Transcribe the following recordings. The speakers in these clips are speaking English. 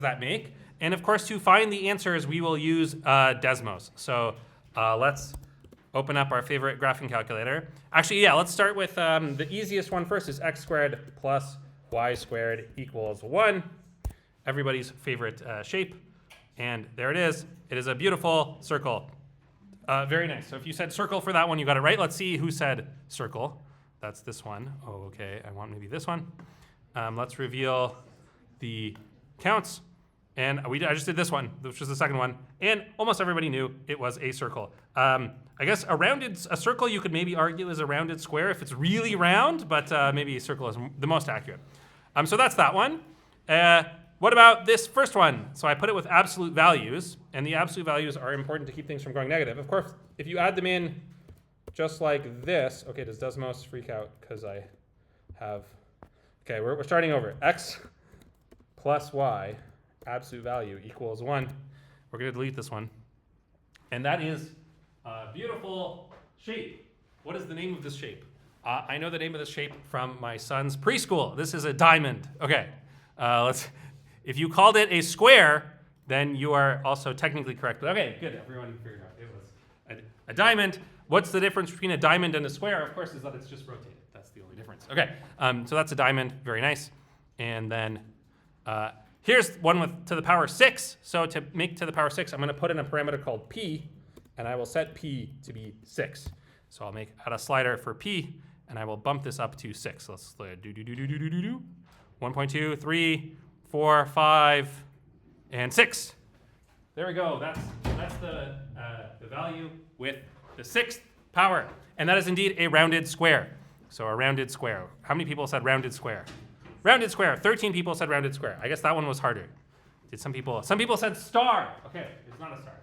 that make? And of course, to find the answers, we will use Desmos. So let's open up our favorite graphing calculator. Actually, yeah, let's start with the easiest one first is x squared plus y squared equals 1. Everybody's favorite shape. And there it is. It is a beautiful circle. Very nice. So if you said circle for that one, you got it right. Let's see who said circle. That's this one. Oh, okay. I want maybe this one. Let's reveal the counts. And I just did this one, which was the second one. And almost everybody knew it was a circle. I guess a circle you could maybe argue is a rounded square if it's really round, but maybe a circle is the most accurate. So that's that one. What about this first one? So I put it with absolute values, and the absolute values are important to keep things from going negative. Of course, if you add them in just like this, okay, does Desmos freak out because I have, okay, we're starting over. X plus y, absolute value equals 1. We're going to delete this one. And that is a beautiful shape. What is the name of this shape? I know the name of this shape from my son's preschool. This is a diamond. Okay, if you called it a square, then you are also technically correct. But okay, good, everyone figured out it was a diamond. What's the difference between a diamond and a square? Of course, is that it's just rotated. That's the only difference. Okay, so that's a diamond, very nice. And then here's one with to the power 6. So to make to the power 6, I'm going to put in a parameter called p, and I will set p to be 6. So I'll add a slider for p, and I will bump this up to 6. Let's do 1.2, 3, 4, 5, and 6. There we go. That's the value with the 6th power, and that is indeed a rounded square. So a rounded square. How many people said rounded square? Rounded square. 13 people said rounded square. I guess that one was harder. Did some people said star. Okay, it's not a star.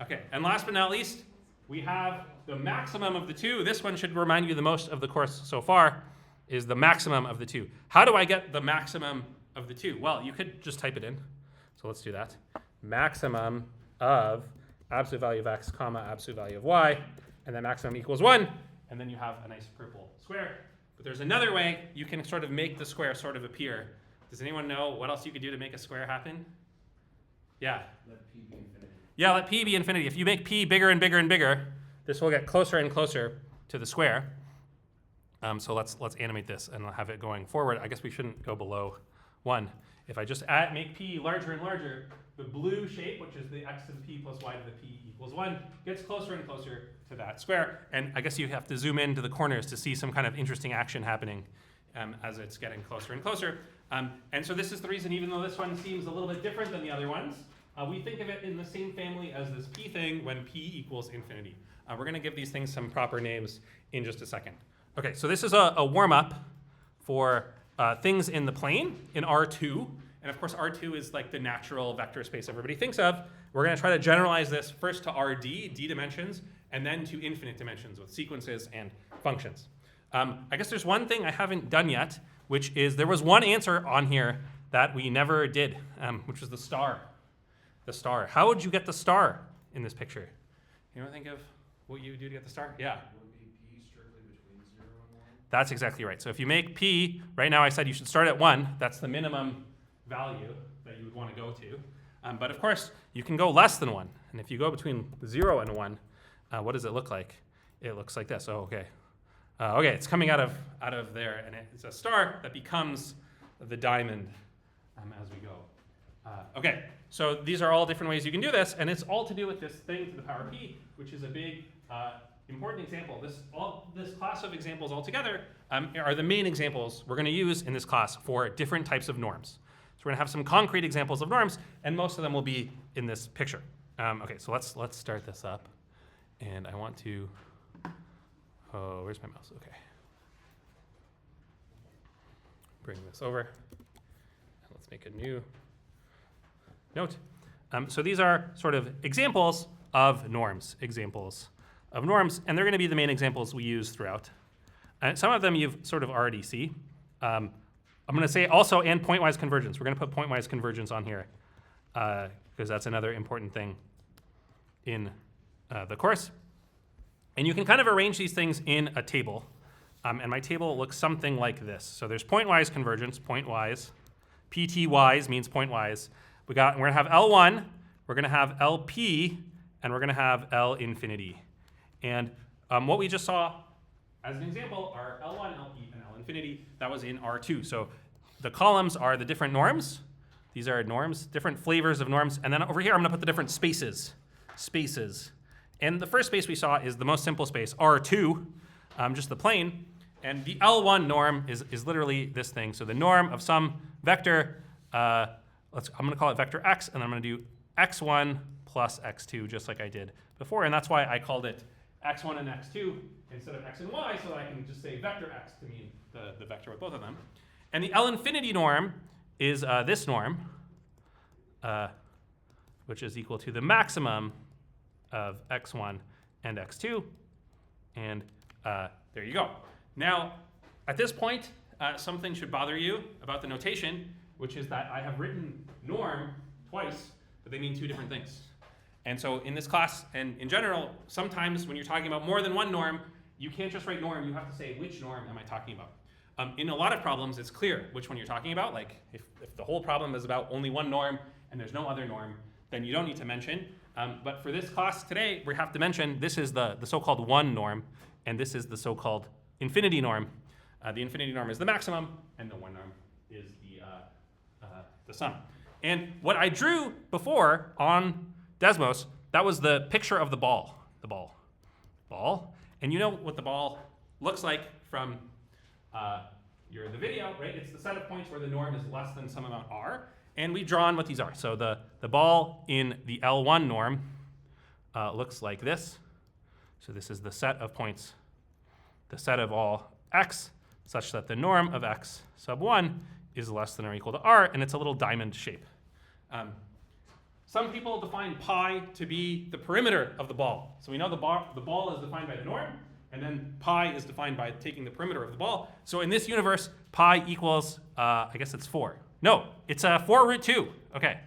Okay, and last but not least, we have the maximum of the two. This one should remind you the most of the course so far, is the maximum of the two. How do I get the maximum of the two? Well, you could just type it in. So let's do that. Maximum of absolute value of x, comma, absolute value of y, and then maximum equals 1, and then you have a nice purple square. But there's another way you can sort of make the square sort of appear. Does anyone know what else you could do to make a square happen? Yeah? Let p be infinity. Yeah, let p be infinity. If you make p bigger and bigger and bigger, this will get closer and closer to the square. So let's animate this and have it going forward. I guess we shouldn't go below 1. If I just make p larger and larger, the blue shape, which is the x to the p plus y to the p equals 1, gets closer and closer to that square. And I guess you have to zoom into the corners to see some kind of interesting action happening as it's getting closer and closer. And so this is the reason, even though this one seems a little bit different than the other ones, we think of it in the same family as this p thing when p equals infinity. We're going to give these things some proper names in just a second. Okay, so this is a warm-up for things in the plane in R2. And of course, R2 is like the natural vector space everybody thinks of. We're going to try to generalize this first to RD, d dimensions, and then to infinite dimensions with sequences and functions. I guess there's one thing I haven't done yet, which is there was one answer on here that we never did, which was the star. The star. How would you get the star in this picture? You ever think of what you would do to get the star? Yeah. Would be p strictly between 0 and 1? That's exactly right. So if you make p, right now I said you should start at 1. That's the minimum value that you would want to go to. But of course, you can go less than 1. And if you go between 0 and 1, what does it look like? It looks like this. Oh, okay. Okay, it's coming out of there, and it's a star that becomes the diamond as we go. Okay, so these are all different ways you can do this, and it's all to do with this thing to the power p, which is a big important example. This class of examples altogether are the main examples we're going to use in this class for different types of norms. So we're going to have some concrete examples of norms, and most of them will be in this picture. Okay, so let's start this up, and I want to. Oh, where's my mouse? Okay. Bring this over, and let's make a new note. So these are sort of examples of norms, and they're going to be the main examples we use throughout. And some of them you've sort of already see. I'm going to say also and pointwise convergence. We're going to put pointwise convergence on here because that's another important thing in the course. And you can kind of arrange these things in a table. And my table looks something like this. So there's pointwise convergence, pointwise. PTwise means pointwise. we're gonna have L1, we're gonna have LP, and we're gonna have L infinity. And what we just saw as an example are L1, LP, and L infinity. That was in R2. So the columns are the different norms. These are norms, different flavors of norms. And then over here, I'm gonna put the different spaces. And the first space we saw is the most simple space, R2, just the plane. And the L1 norm is literally this thing. So the norm of some vector, I'm gonna call it vector x, and then I'm gonna do x1 plus x2, just like I did before. And that's why I called it x1 and x2 instead of x and y, so that I can just say vector x to mean the vector with both of them. And the L infinity norm is this norm, which is equal to the maximum of x1 and x2. And there you go. Now, at this point, something should bother you about the notation, which is that I have written norm twice, but they mean two different things. And so in this class, and in general, sometimes when you're talking about more than one norm, you can't just write norm, you have to say which norm am I talking about. In a lot of problems, it's clear which one you're talking about. Like if the whole problem is about only one norm and there's no other norm, then you don't need to mention. But for this class today, we have to mention this is the so-called one norm, and this is the so-called infinity norm. The infinity norm is the maximum, and the one norm is the sum. And what I drew before on Desmos, that was the picture of the ball. And you know what the ball looks like from the video, right? It's the set of points where the norm is less than some amount r. And we've drawn what these are. So the ball in the L1 norm looks like this. So this is the set of points, the set of all x, such that the norm of x sub 1 is less than or equal to r, and it's a little diamond shape. Some people define pi to be the perimeter of the ball. So we know the ball is defined by the norm, and then pi is defined by taking the perimeter of the ball. So in this universe, pi equals, I guess it's 4. No, it's 4 root 2. Okay,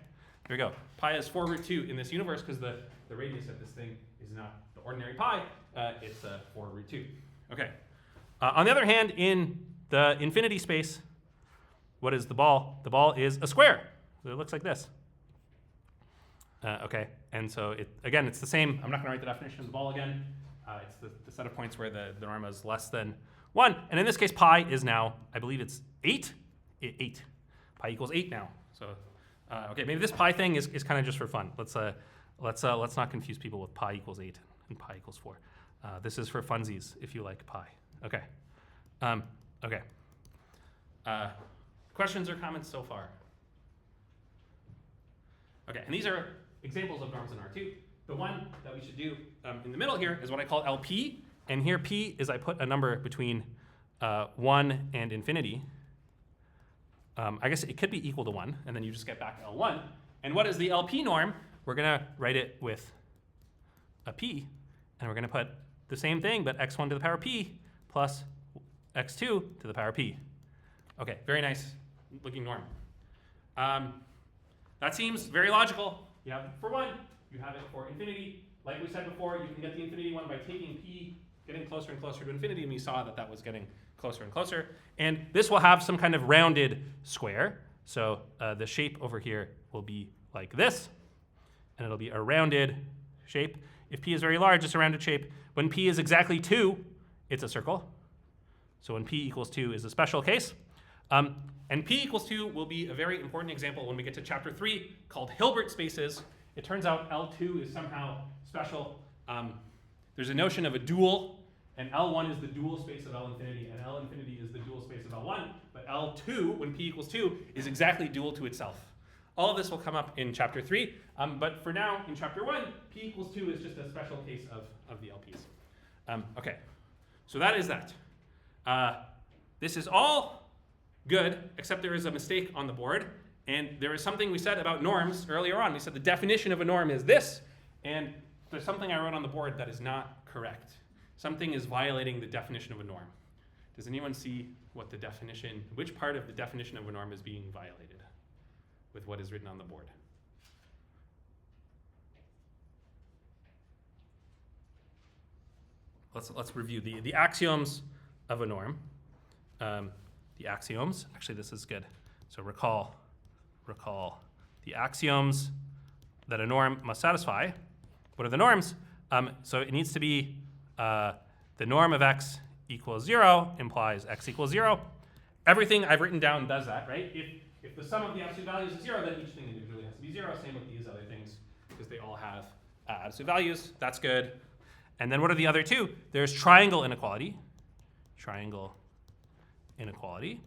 here we go. Pi is 4 root 2 in this universe because the radius of this thing is not the ordinary pi. It's 4 root 2. Okay. On the other hand, in the infinity space, what is the ball? The ball is a square. So it looks like this. Okay, and so again, it's the same. I'm not going to write the definition of the ball again. It's the set of points where the norm is less than 1. And in this case, pi is now, I believe it's 8. 8. Pi equals 8 now. So, okay, maybe this pi thing is kind of just for fun. Let's not confuse people with pi equals 8 and pi equals 4. This is for funsies if you like pi. Okay. Okay. Questions or comments so far? Okay, and these are examples of norms in R2. The one that we should do in the middle here is what I call LP. And here P is I put a number between 1 and infinity. I guess it could be equal to 1, and then you just get back L1. And what is the LP norm? We're going to write it with a P, and we're going to put the same thing, but x1 to the power P plus x2 to the power P. Okay, very nice looking norm. That seems very logical. You have it for 1, you have it for infinity. Like we said before, you can get the infinity one by taking P, getting closer and closer to infinity, and we saw that was getting closer and closer. And this will have some kind of rounded square. So the shape over here will be like this, and it'll be a rounded shape. If P is very large, it's a rounded shape. When P is exactly 2, it's a circle. So when P equals 2 is a special case. And P equals 2 will be a very important example when we get to chapter 3 called Hilbert spaces. It turns out L2 is somehow special. There's a notion of a dual, and L1 is the dual space of L infinity, and L infinity is the dual space of L1. But L2, when P equals 2, is exactly dual to itself. All of this will come up in chapter 3. But for now, in chapter 1, P equals 2 is just a special case of the LPs. Okay, so that is that. This is all good, except there is a mistake on the board. And there is something we said about norms earlier on. We said the definition of a norm is this, and there's something I wrote on the board that is not correct. Something is violating the definition of a norm. Does anyone see what the definition, which part of the definition of a norm is being violated with what is written on the board? Let's review the axioms of a norm. The axioms, actually this is good. So recall the axioms that a norm must satisfy. What are the norms? So it needs to be the norm of x equals 0 implies x equals 0. Everything I've written down does that, right? If the sum of the absolute values is 0, then each thing individually has to be 0. Same with these other things, because they all have absolute values. That's good. And then what are the other two? There's triangle inequality. Triangle inequality,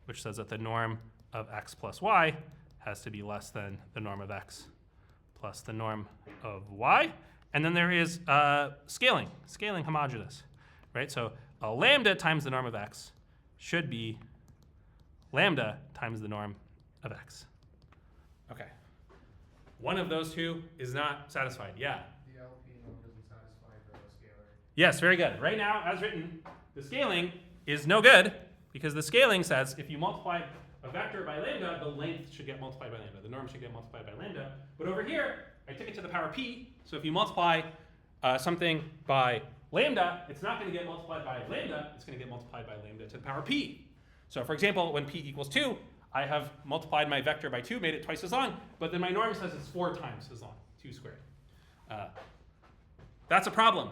which says that the norm of x plus y has to be less than the norm of x plus the norm of y. And then there is scaling homogeneous, right? So a lambda times the norm of x should be lambda times the norm of x. Okay. One of those two is not satisfied. Yeah? The LP norm doesn't satisfy the scalar. Yes, very good. Right now, as written, the scaling is no good because the scaling says if you multiply a vector by lambda, the length should get multiplied by lambda. The norm should get multiplied by lambda. But over here, I took it to the power p. So if you multiply something by lambda, it's not going to get multiplied by lambda. It's going to get multiplied by lambda to the power p. So for example, when p equals 2, I have multiplied my vector by 2, made it twice as long. But then my norm says it's 4 times as long, 2 squared. That's a problem.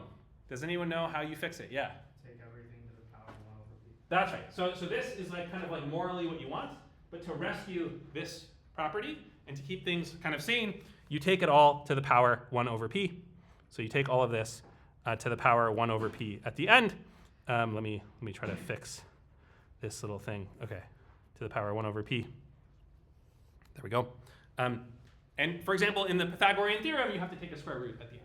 Does anyone know how you fix it? Yeah? Take everything to the power 1 over p. That's right. So this is like kind of like morally what you want, but to rescue this property and to keep things kind of sane, you take it all to the power 1 over p. So you take all of this to the power 1 over p at the end. Let me try to fix this little thing. Okay, to the power 1 over p. There we go. And for example, in the Pythagorean theorem, you have to take a square root at the end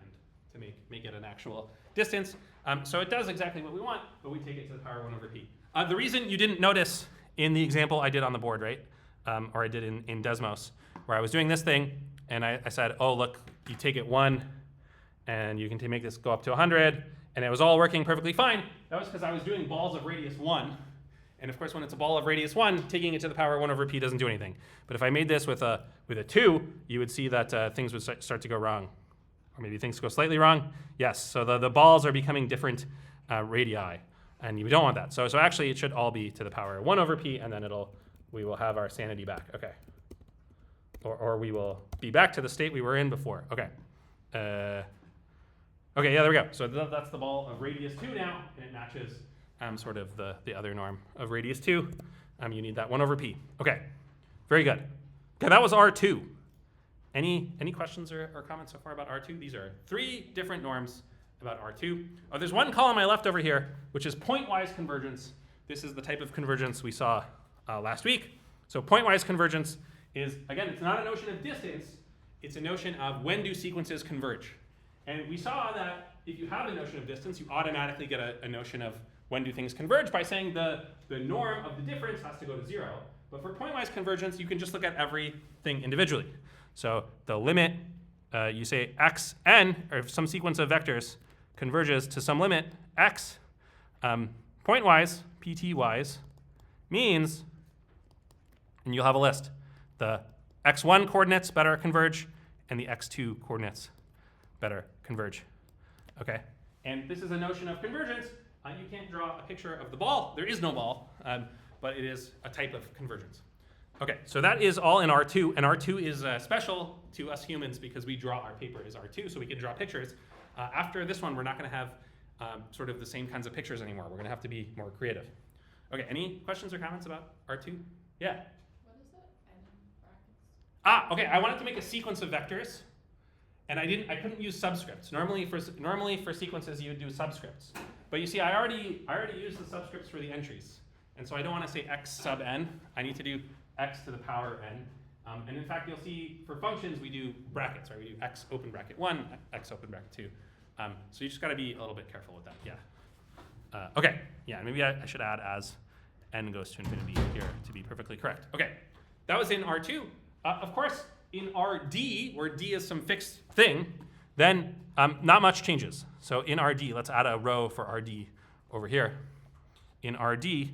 to make it an actual distance. So it does exactly what we want, but we take it to the power 1 over p. The reason you didn't notice in the example I did on the board, right, or I did in Desmos, where I was doing this thing, and I said, oh, look, you take it 1, and you can make this go up to 100, and it was all working perfectly fine. That was because I was doing balls of radius 1. And of course, when it's a ball of radius 1, taking it to the power 1 over p doesn't do anything. But if I made this with a 2, you would see that things would start to go wrong. Or maybe things go slightly wrong. Yes, so the balls are becoming different radii, and you don't want that. So actually, it should all be to the power 1 over p, and then we will have our sanity back. Okay. Or we will be back to the state we were in before. Okay. Okay, yeah, there we go. So that's the ball of radius 2 now, and it matches sort of the other norm of radius 2. You need that 1 over p. Okay, very good. Okay, that was R2. Any questions or comments so far about R2? These are 3 different norms about R2. Oh, there's one column I left over here, which is pointwise convergence. This is the type of convergence we saw last week. So pointwise convergence is, again, it's not a notion of distance. It's a notion of when do sequences converge. And we saw that if you have a notion of distance, you automatically get a notion of when do things converge by saying the norm of the difference has to go to 0. But for pointwise convergence, you can just look at everything individually. So the limit, you say xn, or some sequence of vectors, converges to some limit x. Pointwise, pt-wise, means, and you'll have a list, the x1 coordinates better converge, and the x2 coordinates better converge. Okay? And this is a notion of convergence. You can't draw a picture of the ball. There is no ball, but it is a type of convergence. Okay, so that is all in R2, and R2 is special to us humans because we draw our paper as R2, so we can draw pictures. After this one, we're not going to have sort of the same kinds of pictures anymore. We're going to have to be more creative. Okay, any questions or comments about R2? Yeah? What is that? N brackets? Okay, I wanted to make a sequence of vectors, and I couldn't use subscripts. Normally for sequences, you would do subscripts. But you see, I already used the subscripts for the entries. And so I don't want to say x sub n. I need to do x to the power n. And in fact, you'll see for functions, we do brackets, right? We do x open bracket 1, x open bracket 2. So you just got to be a little bit careful with that, yeah. Okay, yeah, maybe I should add as n goes to infinity here to be perfectly correct. Okay, that was in R2. Of course, in RD, where d is some fixed thing, then not much changes. So in RD, let's add a row for RD over here. In RD,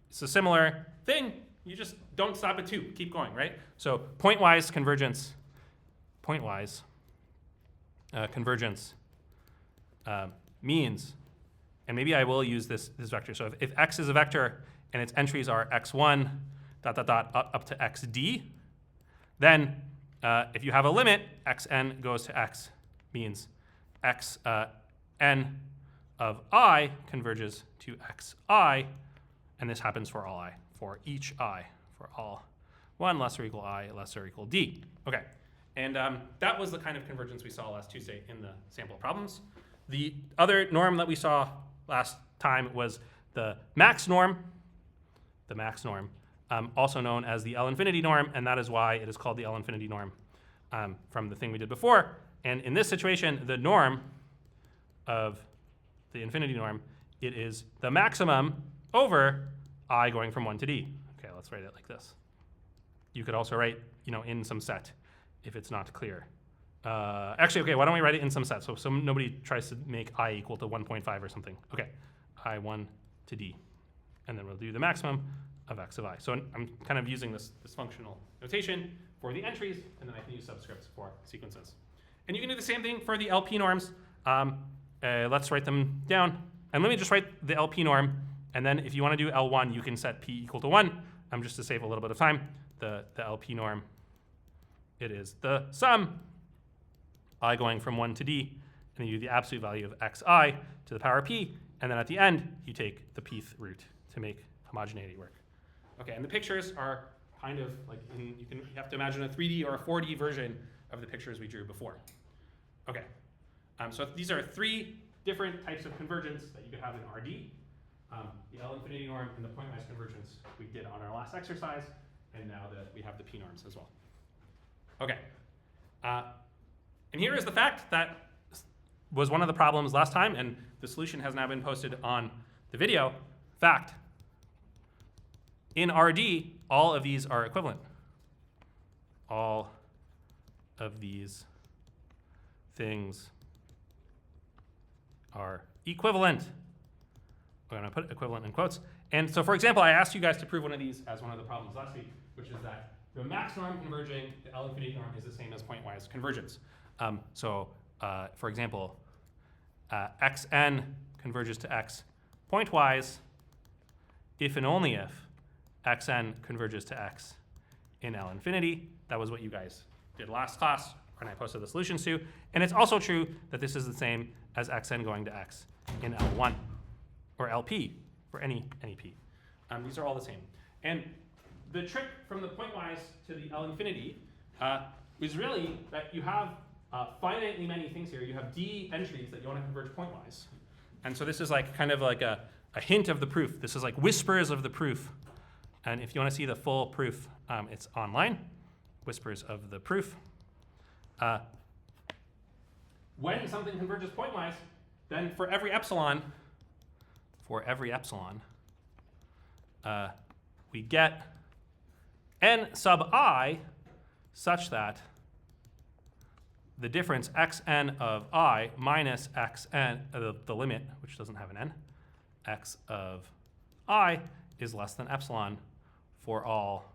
it's a similar thing. You just don't stop at 2. Keep going, right? So pointwise convergence, means, and maybe I will use this vector. So if x is a vector and its entries are x1, up to xd, Then if you have a limit, xn goes to x, means xn of I converges to xi, and this happens for all I, for each I, for all 1 lesser equal I lesser equal d. Okay, and that was the kind of convergence we saw last Tuesday in the sample problems. The other norm that we saw last time was the max norm, also known as the L-infinity norm, and that is why it is called the L-infinity norm from the thing we did before. And in this situation, the norm of the infinity norm, it is the maximum over I going from 1 to d. Okay, let's write it like this. You could also write, in some set if it's not clear. Actually, okay, why don't we write it in some set so nobody tries to make I equal to 1.5 or something. Okay, I1 to d. And then we'll do the maximum of x of I. So I'm kind of using this functional notation for the entries, and then I can use subscripts for sequences. And you can do the same thing for the LP norms. Let's write them down. And let me just write the LP norm, and then if you want to do L1, you can set p equal to 1, just to save a little bit of time. The LP norm, it is the sum, I going from 1 to d, and then you do the absolute value of xi to the power p, and then at the end, you take the pth root to make homogeneity work. Okay, and the pictures are kind of like, you have to imagine a 3D or a 4D version of the pictures we drew before. Okay, so these are 3 different types of convergence that you could have in RD. The L-infinity norm and the pointwise convergence we did on our last exercise, and now that we have the p norms as well. Okay, and here is the fact that was one of the problems last time, and the solution has now been posted on the video. Fact, in RD, all of these are equivalent. All of these things are equivalent. I'm going to put equivalent in quotes. And so, for example, I asked you guys to prove one of these as one of the problems last week, which is that the max norm converging to L-infinity norm is the same as pointwise convergence. For example, xn converges to x pointwise if and only if xn converges to x in L-infinity. That was what you guys did last class, and I posted the solutions to. And it's also true that this is the same as xn going to x in L1, or LP, for any p. These are all the same. And the trick from the pointwise to the L-infinity is really that you have finitely many things here. You have d entries that you want to converge pointwise. And so this is like kind of like a hint of the proof. This is like whispers of the proof. And if you want to see the full proof, it's online, whispers of the proof. When something converges pointwise, then for every epsilon, we get n sub I such that the difference xn of I minus xn, the limit, which doesn't have an n, x of I is less than epsilon for all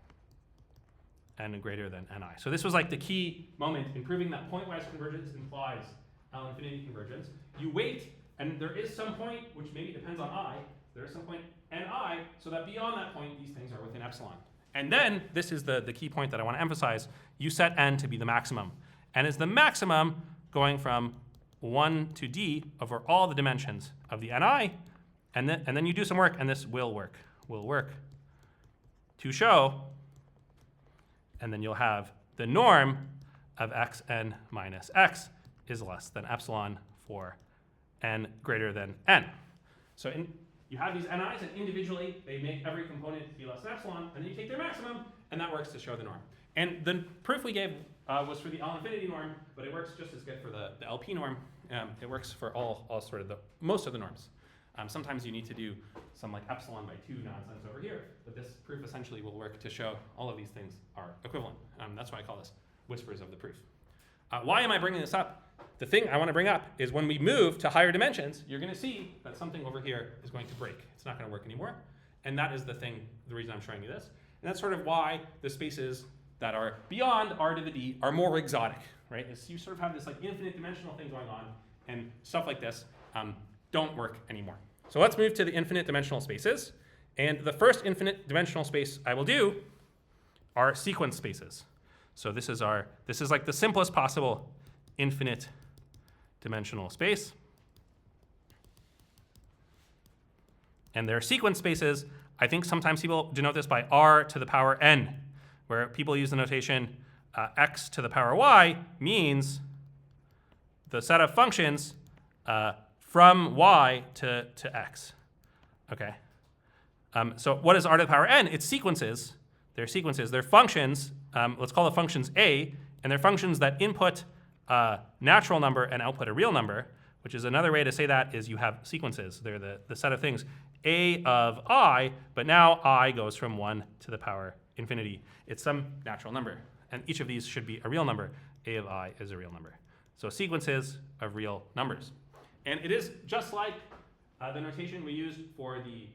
n greater than ni. So this was like the key moment in proving that pointwise convergence implies L-infinity convergence. You wait, and there is some point, which maybe depends on I, there is some point ni, so that beyond that point, these things are within epsilon. And then, this is the key point that I want to emphasize, you set n to be the maximum. N is the maximum going from 1 to d over all the dimensions of the ni, and then you do some work, and this will work to show, and then you'll have the norm of xn minus x is less than epsilon for n greater than n. So you have these ni's, and individually they make every component be less than epsilon, and then you take their maximum, and that works to show the norm. And the proof we gave was for the L-infinity norm, but it works just as good for the LP norm. It works for all sort of most of the norms. Sometimes you need to do some like epsilon by 2 nonsense over here, but this proof essentially will work to show all of these things are equivalent. That's why I call this whispers of the proof. Why am I bringing this up? The thing I want to bring up is when we move to higher dimensions, you're going to see that something over here is going to break. It's not going to work anymore. And that is the reason I'm showing you this. And that's sort of why the spaces that are beyond r to the d are more exotic, right? You sort of have this like infinite dimensional thing going on, and stuff like this don't work anymore. So let's move to the infinite dimensional spaces. And the first infinite dimensional space I will do are sequence spaces. So this is like the simplest possible infinite dimensional space. And their sequence spaces, I think sometimes people denote this by r to the power n, where people use the notation x to the power y means the set of functions from y to x. Okay. So what is r to the power n? It's sequences. They're sequences. They're functions. Let's call the functions a, and they're functions that input a natural number and output a real number, which is another way to say that is you have sequences. They're the set of things a of I, but now I goes from 1 to the power infinity. It's some natural number, and each of these should be a real number. A of I is a real number. So sequences of real numbers. And it is just like the notation we used for the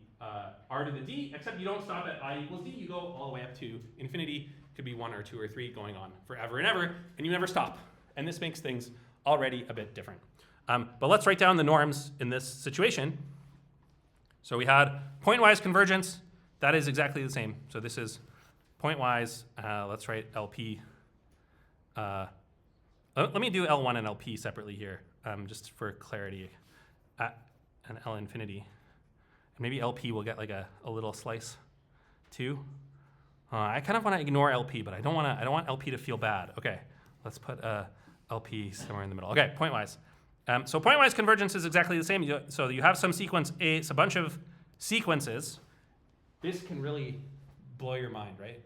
r to the d, except you don't stop at I equals d. You go all the way up to infinity. Could be 1 or 2 or 3 going on forever and ever, and you never stop. And this makes things already a bit different. But let's write down the norms in this situation. So we had pointwise convergence. That is exactly the same. So this is pointwise. Let's write LP. Let me do L1 and LP separately here, just for clarity. And L infinity. And maybe LP will get like a little slice too. I kind of want to ignore LP, but I don't want LP to feel bad. Okay, let's put LP somewhere in the middle. Okay, pointwise. So pointwise convergence is exactly the same. So you have some sequence A, it's a bunch of sequences. This can really blow your mind, right?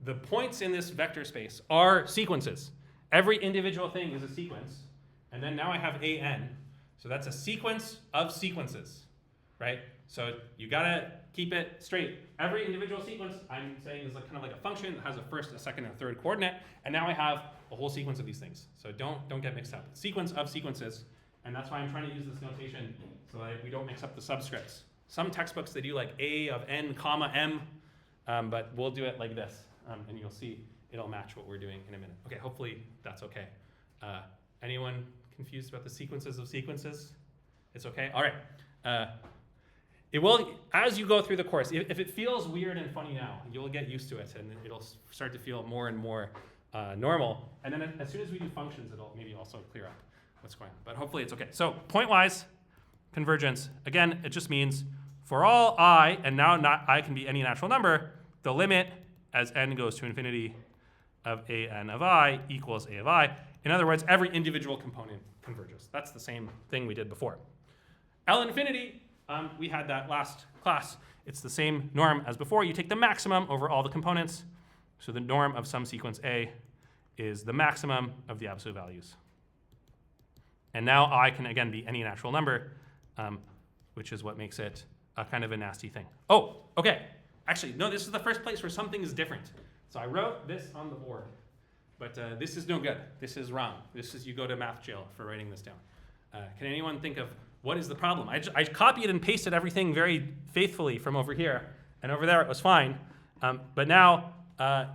The points in this vector space are sequences. Every individual thing is a sequence. And then now I have AN. So that's a sequence of sequences, right? So you gotta keep it straight. Every individual sequence I'm saying is like kind of like a function that has a first, a second, and a third coordinate. And now I have a whole sequence of these things. So don't get mixed up. Sequence of sequences. And that's why I'm trying to use this notation so that we don't mix up the subscripts. Some textbooks, they do like A of n comma m, but we'll do it like this. And you'll see it'll match what we're doing in a minute. Okay, hopefully that's okay. Anyone confused about the sequences of sequences? It's okay? All right. It will, as you go through the course, if it feels weird and funny now, you'll get used to it and it'll start to feel more and more normal. And then as soon as we do functions, it'll maybe also clear up what's going on. But hopefully it's okay. So pointwise convergence, again, it just means for all I, and now not I can be any natural number, the limit as n goes to infinity of an of I equals a of I. In other words, every individual component converges. That's the same thing we did before. L infinity, we had that last class. It's the same norm as before. You take the maximum over all the components. So the norm of some sequence A is the maximum of the absolute values. And now I can, again, be any natural number, which is what makes it a kind of a nasty thing. Oh, OK. Actually, no, this is the first place where something is different. So I wrote this on the board. But this is no good. This is wrong. This is you go to math jail for writing this down. Can anyone think of what is the problem? I copied and pasted everything very faithfully from over here. And over there it was fine. But now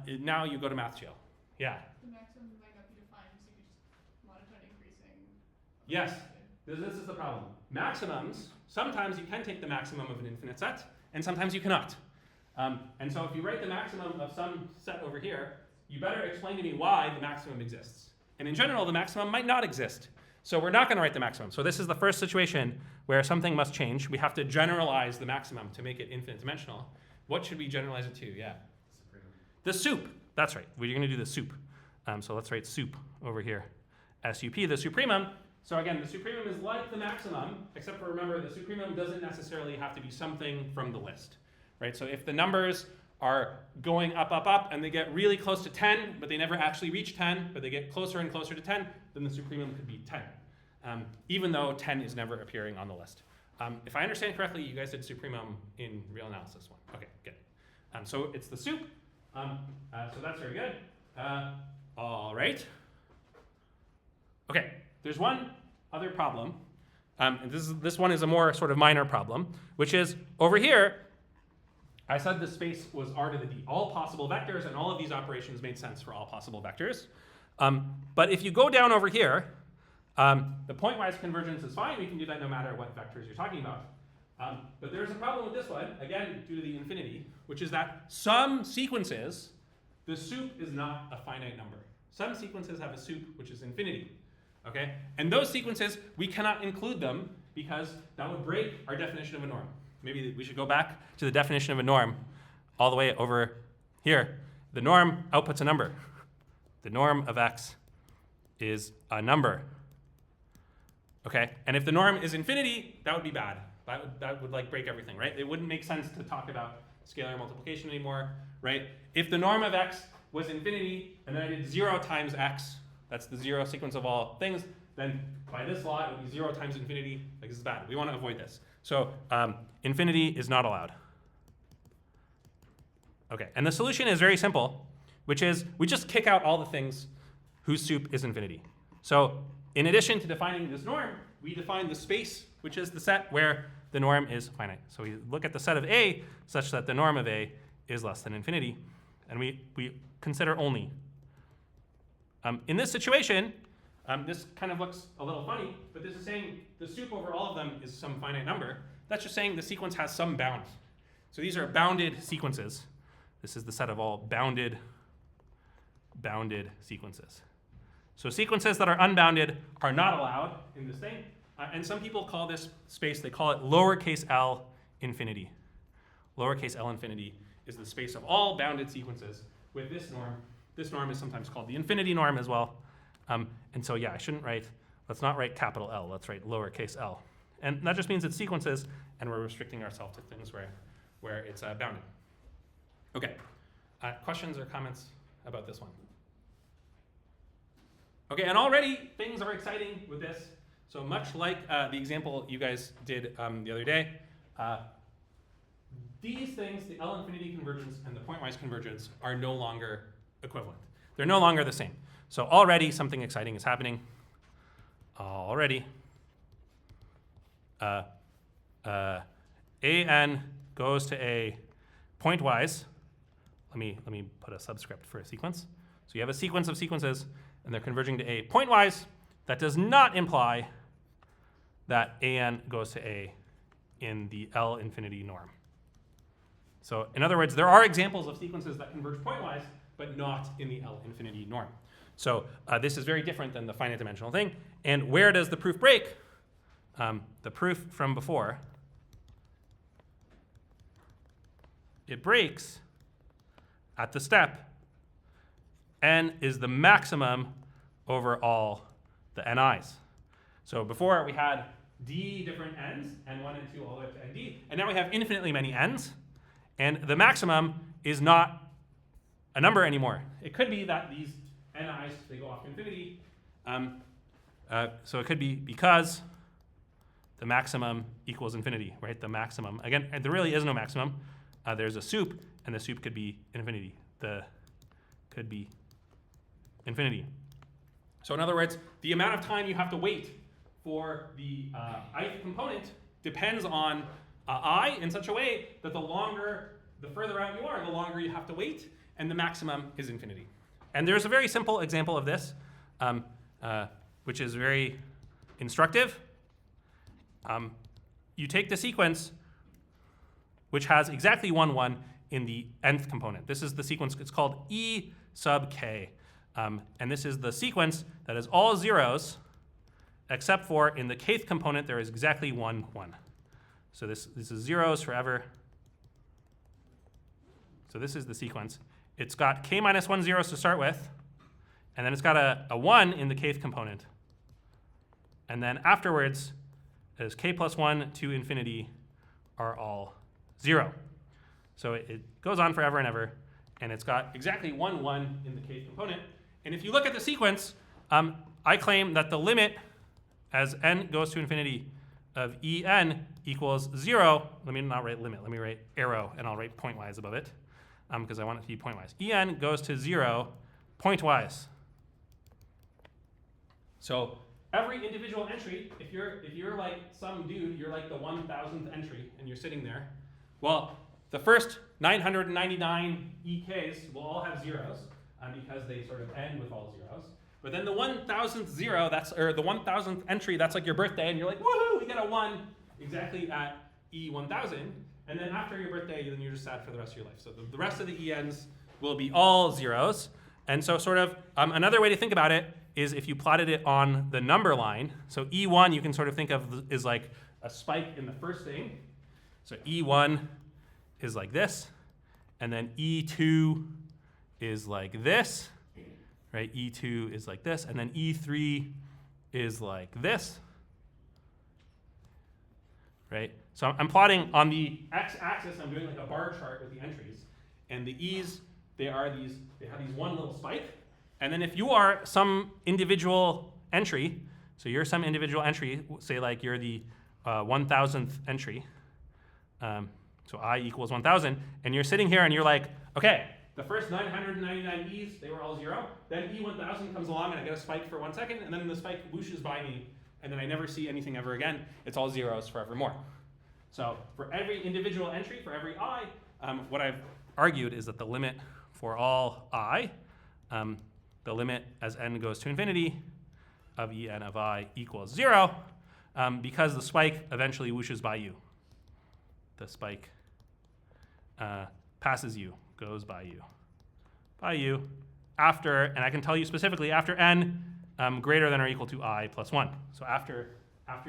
you go to math jail. Yeah. The maximum might not be defined, so you just monotone increasing. Yes. This is the problem. Maximums, sometimes you can take the maximum of an infinite set, and sometimes you cannot. And so if you write the maximum of some set over here, you better explain to me why the maximum exists. And in general, the maximum might not exist. So we're not going to write the maximum. So this is the first situation where something must change. We have to generalize the maximum to make it infinite dimensional. What should we generalize it to? Yeah. Supremum. The sup. That's right. We're going to do the sup. So let's write sup over here. SUP, the supremum. So again, the supremum is like the maximum, except for remember, the supremum doesn't necessarily have to be something from the list. Right? So if the numbers are going up, up, up, and they get really close to 10, but they never actually reach 10, but they get closer and closer to 10, then the supremum could be 10, even though 10 is never appearing on the list. If I understand correctly, you guys did supremum in real analysis 1. Okay, good. So it's the sup. So that's very good. All right. Okay, there's one other problem. And this one is a more sort of minor problem, which is over here, I said the space was R to the D, all possible vectors, and all of these operations made sense for all possible vectors. But if you go down over here, the pointwise convergence is fine. We can do that no matter what vectors you're talking about. But there's a problem with this one, again, due to the infinity, which is that some sequences the soup is not a finite number. Some sequences have a soup which is infinity. Okay? And those sequences, we cannot include them because that would break our definition of a norm. Maybe we should go back to the definition of a norm all the way over here. The norm outputs a number. The norm of x is a number. Okay? And if the norm is infinity, that would be bad. That would like break everything, right? It wouldn't make sense to talk about scalar multiplication anymore, right? If the norm of x was infinity, and then I did 0 times x, that's the 0 sequence of all things, then by this law, it would be 0 times infinity. Like, this is bad. We want to avoid this. So infinity is not allowed. Okay, and the solution is very simple, which is we just kick out all the things whose soup is infinity. So in addition to defining this norm, we define the space, which is the set where the norm is finite. So we look at the set of A such that the norm of A is less than infinity, and we consider only. In this situation, this kind of looks a little funny, but this is saying the soup over all of them is some finite number. That's just saying the sequence has some bound. So these are bounded sequences. This is the set of all bounded sequences. So sequences that are unbounded are not allowed in this thing. And some people call this space, they call it lowercase l infinity. Lowercase l infinity is the space of all bounded sequences with this norm. This norm is sometimes called the infinity norm as well. And so yeah, let's not write capital L, let's write lowercase l. And that just means it's sequences, and we're restricting ourselves to things where it's bounded. Okay, questions or comments about this one? Okay, and already things are exciting with this. So much like the example you guys did the other day, these things, the L infinity convergence and the pointwise convergence, are no longer equivalent. They're no longer the same. So already something exciting is happening. Already. AN goes to A pointwise. Let me put a subscript for a sequence. So you have a sequence of sequences, and they're converging to A pointwise. That does not imply that AN goes to A in the L infinity norm. So in other words, there are examples of sequences that converge pointwise, but not in the L infinity norm. So this is very different than the finite dimensional thing. And where does the proof break? The proof from before, it breaks at the step n is the maximum over all the ni's. So before we had d different n's, n1 and 2 all the way up to nd, and now we have infinitely many n's, and the maximum is not a number anymore. It could be that these ni's, they go off to infinity. So it could be because the maximum equals infinity, right? The maximum, again, there really is no maximum. There's a soup, and the soup could be infinity. Could be infinity. So in other words, the amount of time you have to wait for the ith component depends on I in such a way that the further out you are, the longer you have to wait, and the maximum is infinity. And there's a very simple example of this, which is very instructive. You take the sequence which has exactly 1, 1 in the nth component. This is the sequence, it's called E sub k. And this is the sequence that is all zeros, except for in the kth component, there is exactly 1, 1. So this is zeros forever. So this is the sequence. It's got k minus 1 zeros to start with, and then it's got a 1 in the kth component. And then afterwards, as k plus 1 to infinity are all 0. So it goes on forever and ever, and it's got exactly 1, 1 in the kth component. And if you look at the sequence, I claim that the limit as n goes to infinity of en equals 0. Let me not write limit. Let me write arrow, and I'll write pointwise above it, because I want it to be pointwise. En goes to 0 pointwise. So every individual entry, if you're like some dude, you're like the 1,000th entry, and you're sitting there. Well, the first 999 EKs will all have zeros because they sort of end with all zeros. But then the 1,000th zero, or the 1,000th entry, that's like your birthday, and you're like, woohoo, we get a 1 exactly at E1000. And then after your birthday, then you're just sad for the rest of your life. So the rest of the ENs will be all zeros. And so sort of another way to think about it is if you plotted it on the number line. So E1 you can sort of think of as like a spike in the first thing. So E1 is like this, and then E2 is like this, right? E2 is like this, and then E3 is like this, right? So I'm plotting on the x-axis. I'm doing like a bar chart with the entries, and the e's they have these one little spike, and then if you are some individual entry, so you're some individual entry, say like you're the 1000th entry, so I equals 1000, and you're sitting here and you're like, okay, the first 999 e's, they were all 0. Then E1000 comes along and I get a spike for 1 second, and then the spike whooshes by me, and then I never see anything ever again. It's all zeros forevermore. So for every individual entry, for every I, what I've argued is that the limit for all I, the limit as n goes to infinity of En of I equals 0, because the spike eventually whooshes by you. The spike passes you, goes by you, after, and I can tell you specifically, after n greater than or equal to I plus 1. So after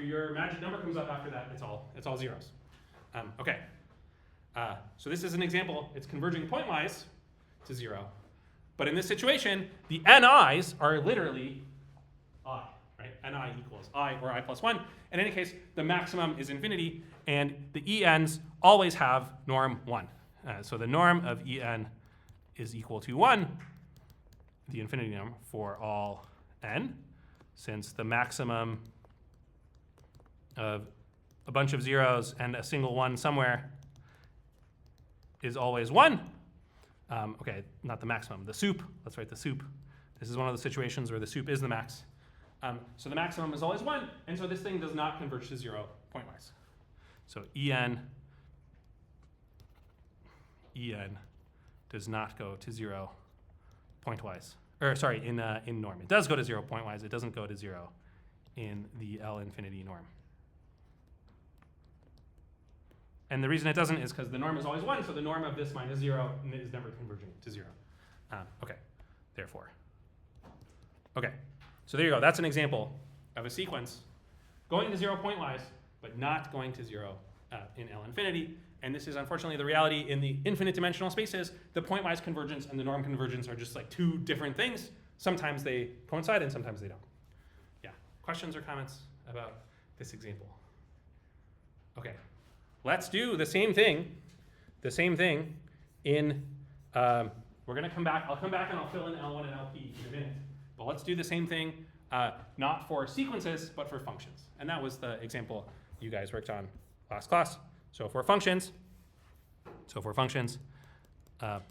your magic number comes up after that, it's all zeros. Okay. So this is an example. It's converging pointwise to 0. But in this situation, the ni's are literally I, right? Ni equals I or I plus 1. In any case, the maximum is infinity, and the ens always have norm 1. So the norm of En is equal to 1, the infinity norm for all n, since the maximum of a bunch of zeros and a single 1 somewhere is always 1. Okay, not the maximum, the sup. Let's write the sup. This is one of the situations where the sup is the max. So the maximum is always 1, and so this thing does not converge to 0 pointwise. So En does not go to 0 pointwise. Or sorry, in norm. It does go to 0 pointwise. It doesn't go to 0 in the L infinity norm. And the reason it doesn't is because the norm is always 1, so the norm of this minus 0 is never converging to 0. Okay, therefore. Okay, so there you go. That's an example of a sequence going to 0 pointwise, but not going to 0 in L infinity. And this is unfortunately the reality in the infinite dimensional spaces. The pointwise convergence and the norm convergence are just like two different things. Sometimes they coincide and sometimes they don't. Yeah, questions or comments about this example? Okay. Let's do the same thing in, we're going to come back. I'll come back and I'll fill in L1 and LP in a minute. But let's do the same thing, not for sequences, but for functions. And that was the example you guys worked on last class. So for functions, and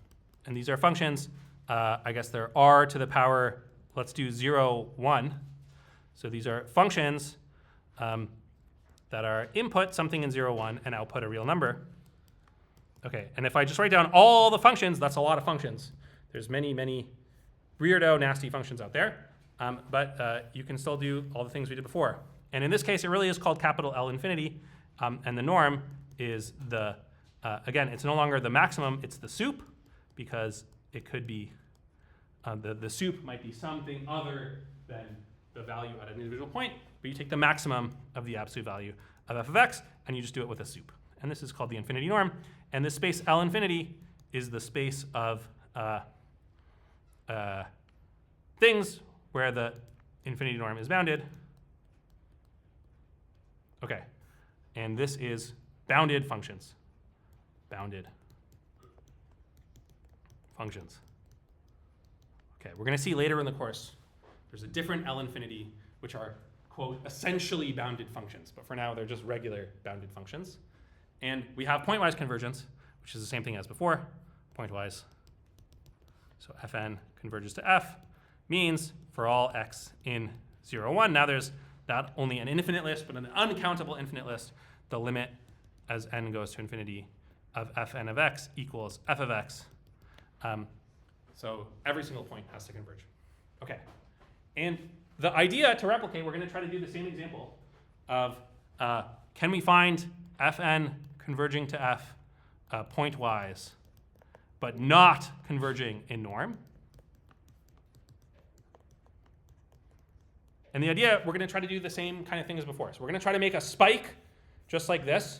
these are functions, I guess they're r to the power, let's do 0, 1. So these are functions that are input something in 0, 1 and output a real number. Okay, and if I just write down all the functions, that's a lot of functions. There's many, many weirdo, nasty functions out there, but you can still do all the things we did before. And in this case, it really is called capital L infinity, and the norm is the, again, it's no longer the maximum, it's the sup, because it could be, the sup might be something other than the value at an individual point, but you take the maximum of the absolute value of f of x, and you just do it with a sup. And this is called the infinity norm. And this space L infinity is the space of things where the infinity norm is bounded. Okay, and this is bounded functions. Bounded functions. Okay, we're going to see later in the course, there's a different L infinity, which are, quote, essentially bounded functions. But for now, they're just regular bounded functions. And we have pointwise convergence, which is the same thing as before, pointwise. So Fn converges to F means for all x in 0, 1. Now there's not only an infinite list, but an uncountable infinite list. The limit as n goes to infinity of Fn of x equals f of x. So every single point has to converge. Okay. And the idea to replicate, we're going to try to do the same example of can we find Fn converging to F pointwise but not converging in norm. And the idea, we're going to try to do the same kind of thing as before. So we're going to try to make a spike just like this,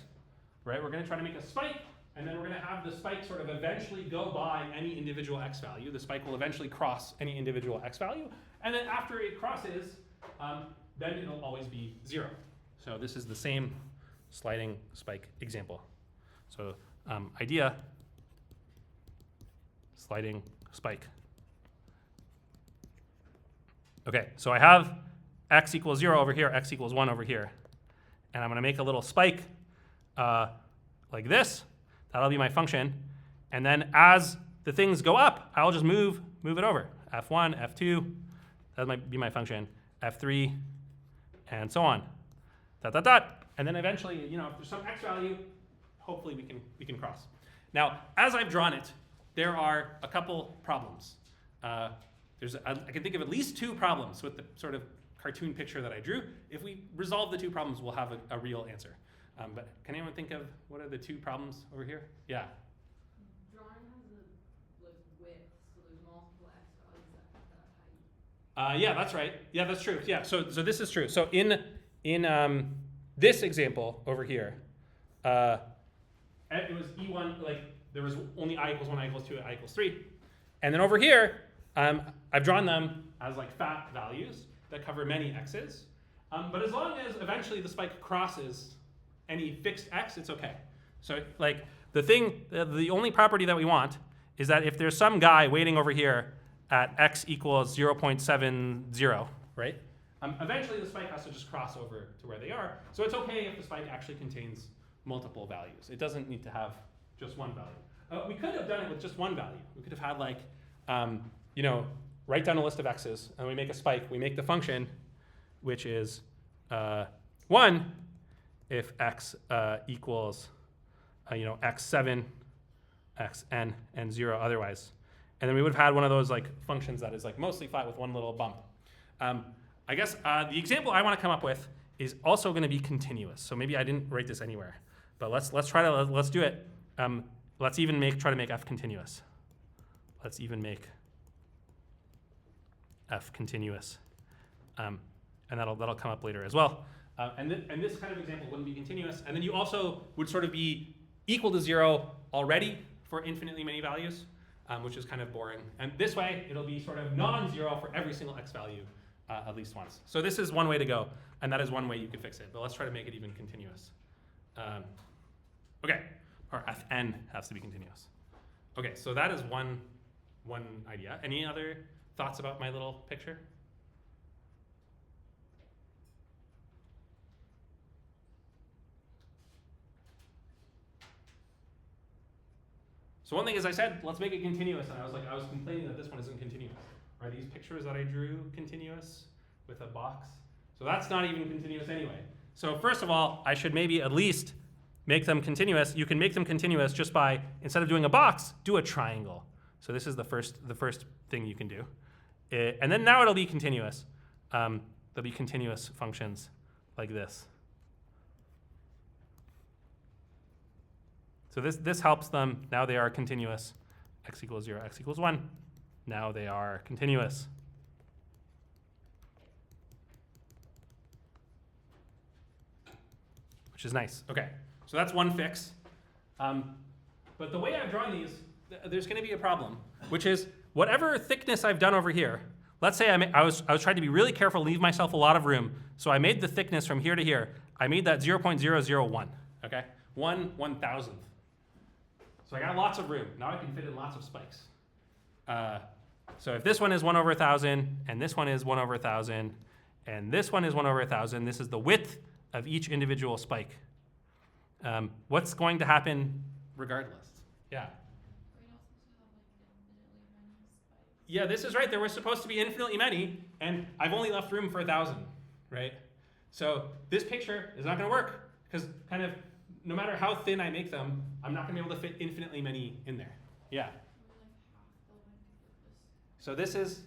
right? We're going to try to make a spike, and then we're going to have the spike sort of eventually go by any individual x value. The spike will eventually cross any individual x value. And then after it crosses, then it'll always be 0. So this is the same sliding spike example. So idea, sliding spike. OK, so I have x equals 0 over here, x equals 1 over here. And I'm going to make a little spike like this. That'll be my function. And then as the things go up, I'll just move it over. F1, F2, that might be my function. F3, and so on. Dot, dot, dot. And then eventually, if there's some x value, hopefully we can cross. Now, as I've drawn it, there are a couple problems. I can think of at least 2 problems with the sort of cartoon picture that I drew. If we resolve the 2 problems, we'll have a real answer. But can anyone think of what are the 2 problems over here? Yeah. Drawing has a width, so there's multiple x values at that height. Yeah, that's right. Yeah, that's true. Yeah, so this is true. So in this example over here, it was E1, like there was only I equals 1, I equals 2, I equals 3. And then over here, I've drawn them as like fat values that cover many x's. But as long as eventually the spike crosses any fixed x, it's OK. So like the only property that we want is that if there's some guy waiting over here at x equals 0.70, right? Eventually the spike has to just cross over to where they are. So it's OK if the spike actually contains multiple values. It doesn't need to have just one value. We could have done it with just one value. We could have had like, write down a list of x's, and we make a spike. We make the function, which is 1 if x equals, x7, xn, and 0 otherwise. And then we would have had one of those like functions that is like mostly flat with one little bump. I guess the example I want to come up with is also going to be continuous. So maybe I didn't write this anywhere, but let's do it. Let's even try to make f continuous. Let's even make f continuous, and that'll come up later as well. And this kind of example wouldn't be continuous. And then you also would sort of be equal to 0 already for infinitely many values, which is kind of boring. And this way, it'll be sort of non-zero for every single x value at least once. So this is one way to go, and that is one way you could fix it. But let's try to make it even continuous. OK, or fn has to be continuous. OK, so that is one idea. Any other thoughts about my little picture? So one thing is I said, let's make it continuous, and I was complaining that this one isn't continuous. Are these pictures that I drew continuous with a box? So that's not even continuous anyway. So first of all, I should maybe at least make them continuous. You can make them continuous just by, instead of doing a box, do a triangle. So this is the first thing you can do. And then now it'll be continuous. There'll be continuous functions like this. So this helps them. Now they are continuous. X equals 0, x equals 1. Now they are continuous. Which is nice. OK, so that's one fix. But the way I've drawn these, there's going to be a problem, which is whatever thickness I've done over here. Let's say I was trying to be really careful, leave myself a lot of room. So I made the thickness from here to here. I made that 0.001. OK, 1/1000th. So I got lots of room. Now I can fit in lots of spikes. So if this one is 1 over 1,000, and this one is 1 over 1,000, and this one is 1 over 1,000, this is the width of each individual spike. What's going to happen regardless? Yeah. Yeah, this is right. There were supposed to be infinitely many, and I've only left room for 1,000, right? So this picture is not going to work, because kind of no matter how thin I make them, I'm not going to be able to fit infinitely many in there. Yeah. So this is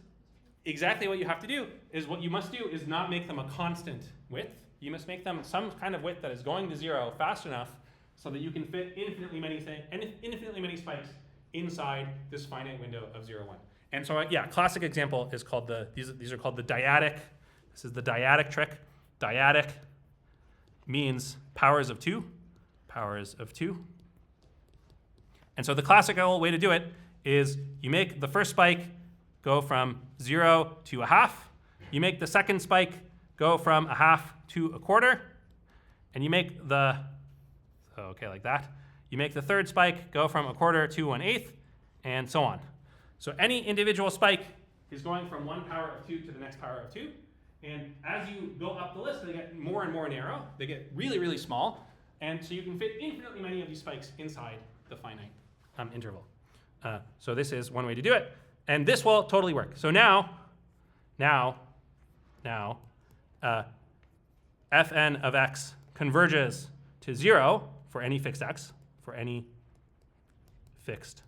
exactly what you have to do. What you must do is not make them a constant width. You must make them some kind of width that is going to 0 fast enough so that you can fit infinitely many spikes inside this finite window of 0, 1. And so, yeah, classic example is called these are called the dyadic. This is the dyadic trick. Dyadic means powers of 2, powers of 2. And so the classical way to do it is you make the first spike go from 0 to 1/2. You make the second spike go from 1/2 to 1/4. And you make like that. You make the third spike go from 1/4 to 1/8, and so on. So any individual spike is going from one power of 2 to the next power of 2. And as you go up the list, they get more and more narrow. They get really, really small. And so you can fit infinitely many of these spikes inside the finite interval. So this is one way to do it. And this will totally work. So now, fn of x converges to 0 for any fixed x, for any fixed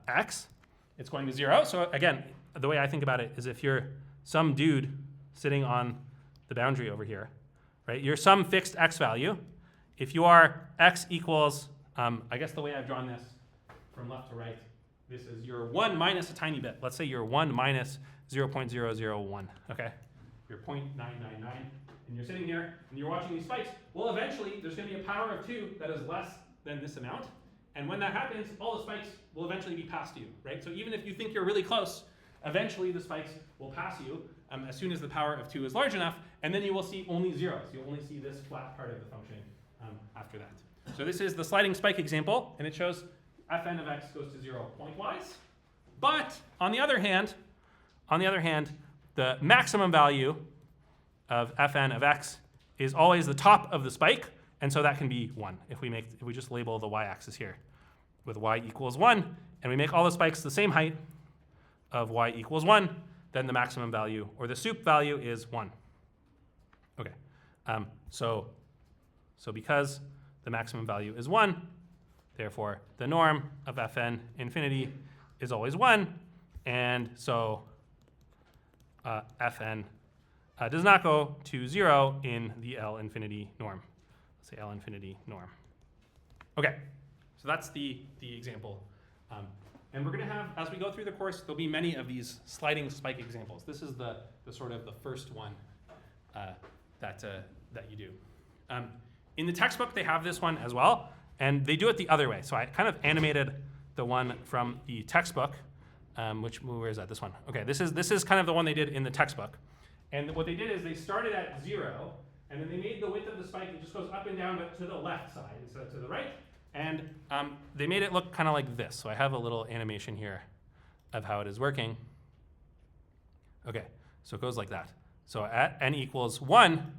x. It's going to 0. So again, the way I think about it is if you're some dude sitting on the boundary over here, right? You're some fixed x value. If you are x equals, I guess the way I've drawn this from left to right, this is your 1 minus a tiny bit. Let's say you're 1 minus 0.001, okay? You're 0.999, and you're sitting here, and you're watching these spikes. Well, eventually, there's going to be a power of 2 that is less than this amount. And when that happens, all the spikes will eventually be past you, right? So even if you think you're really close, eventually the spikes will pass you as soon as the power of 2 is large enough, and then you will see only zeros. You'll only see this flat part of the function after that. So this is the sliding spike example, and it shows fn of x goes to 0 pointwise. But on the other hand, the maximum value of fn of x is always the top of the spike, and so that can be 1 if we just label the y-axis here with y equals 1, and we make all the spikes the same height of y equals 1, then the maximum value, or the sup value, is 1. Okay, so because the maximum value is 1, therefore the norm of fn infinity is always 1, and so fn does not go to 0 in the L infinity norm. Let's say L infinity norm. Okay, so that's the example. And we're going to have, as we go through the course, there'll be many of these sliding spike examples. This is the sort of the first one that you do. In the textbook, they have this one as well, and they do it the other way. So I kind of animated the one from the textbook, where is that? This one. Okay, this is kind of the one they did in the textbook. And what they did is they started at 0, and then they made the width of the spike, it just goes up and down, but to the left side instead of to the right. And they made it look kind of like this. So I have a little animation here of how it is working. Okay, so it goes like that. So at n equals 1,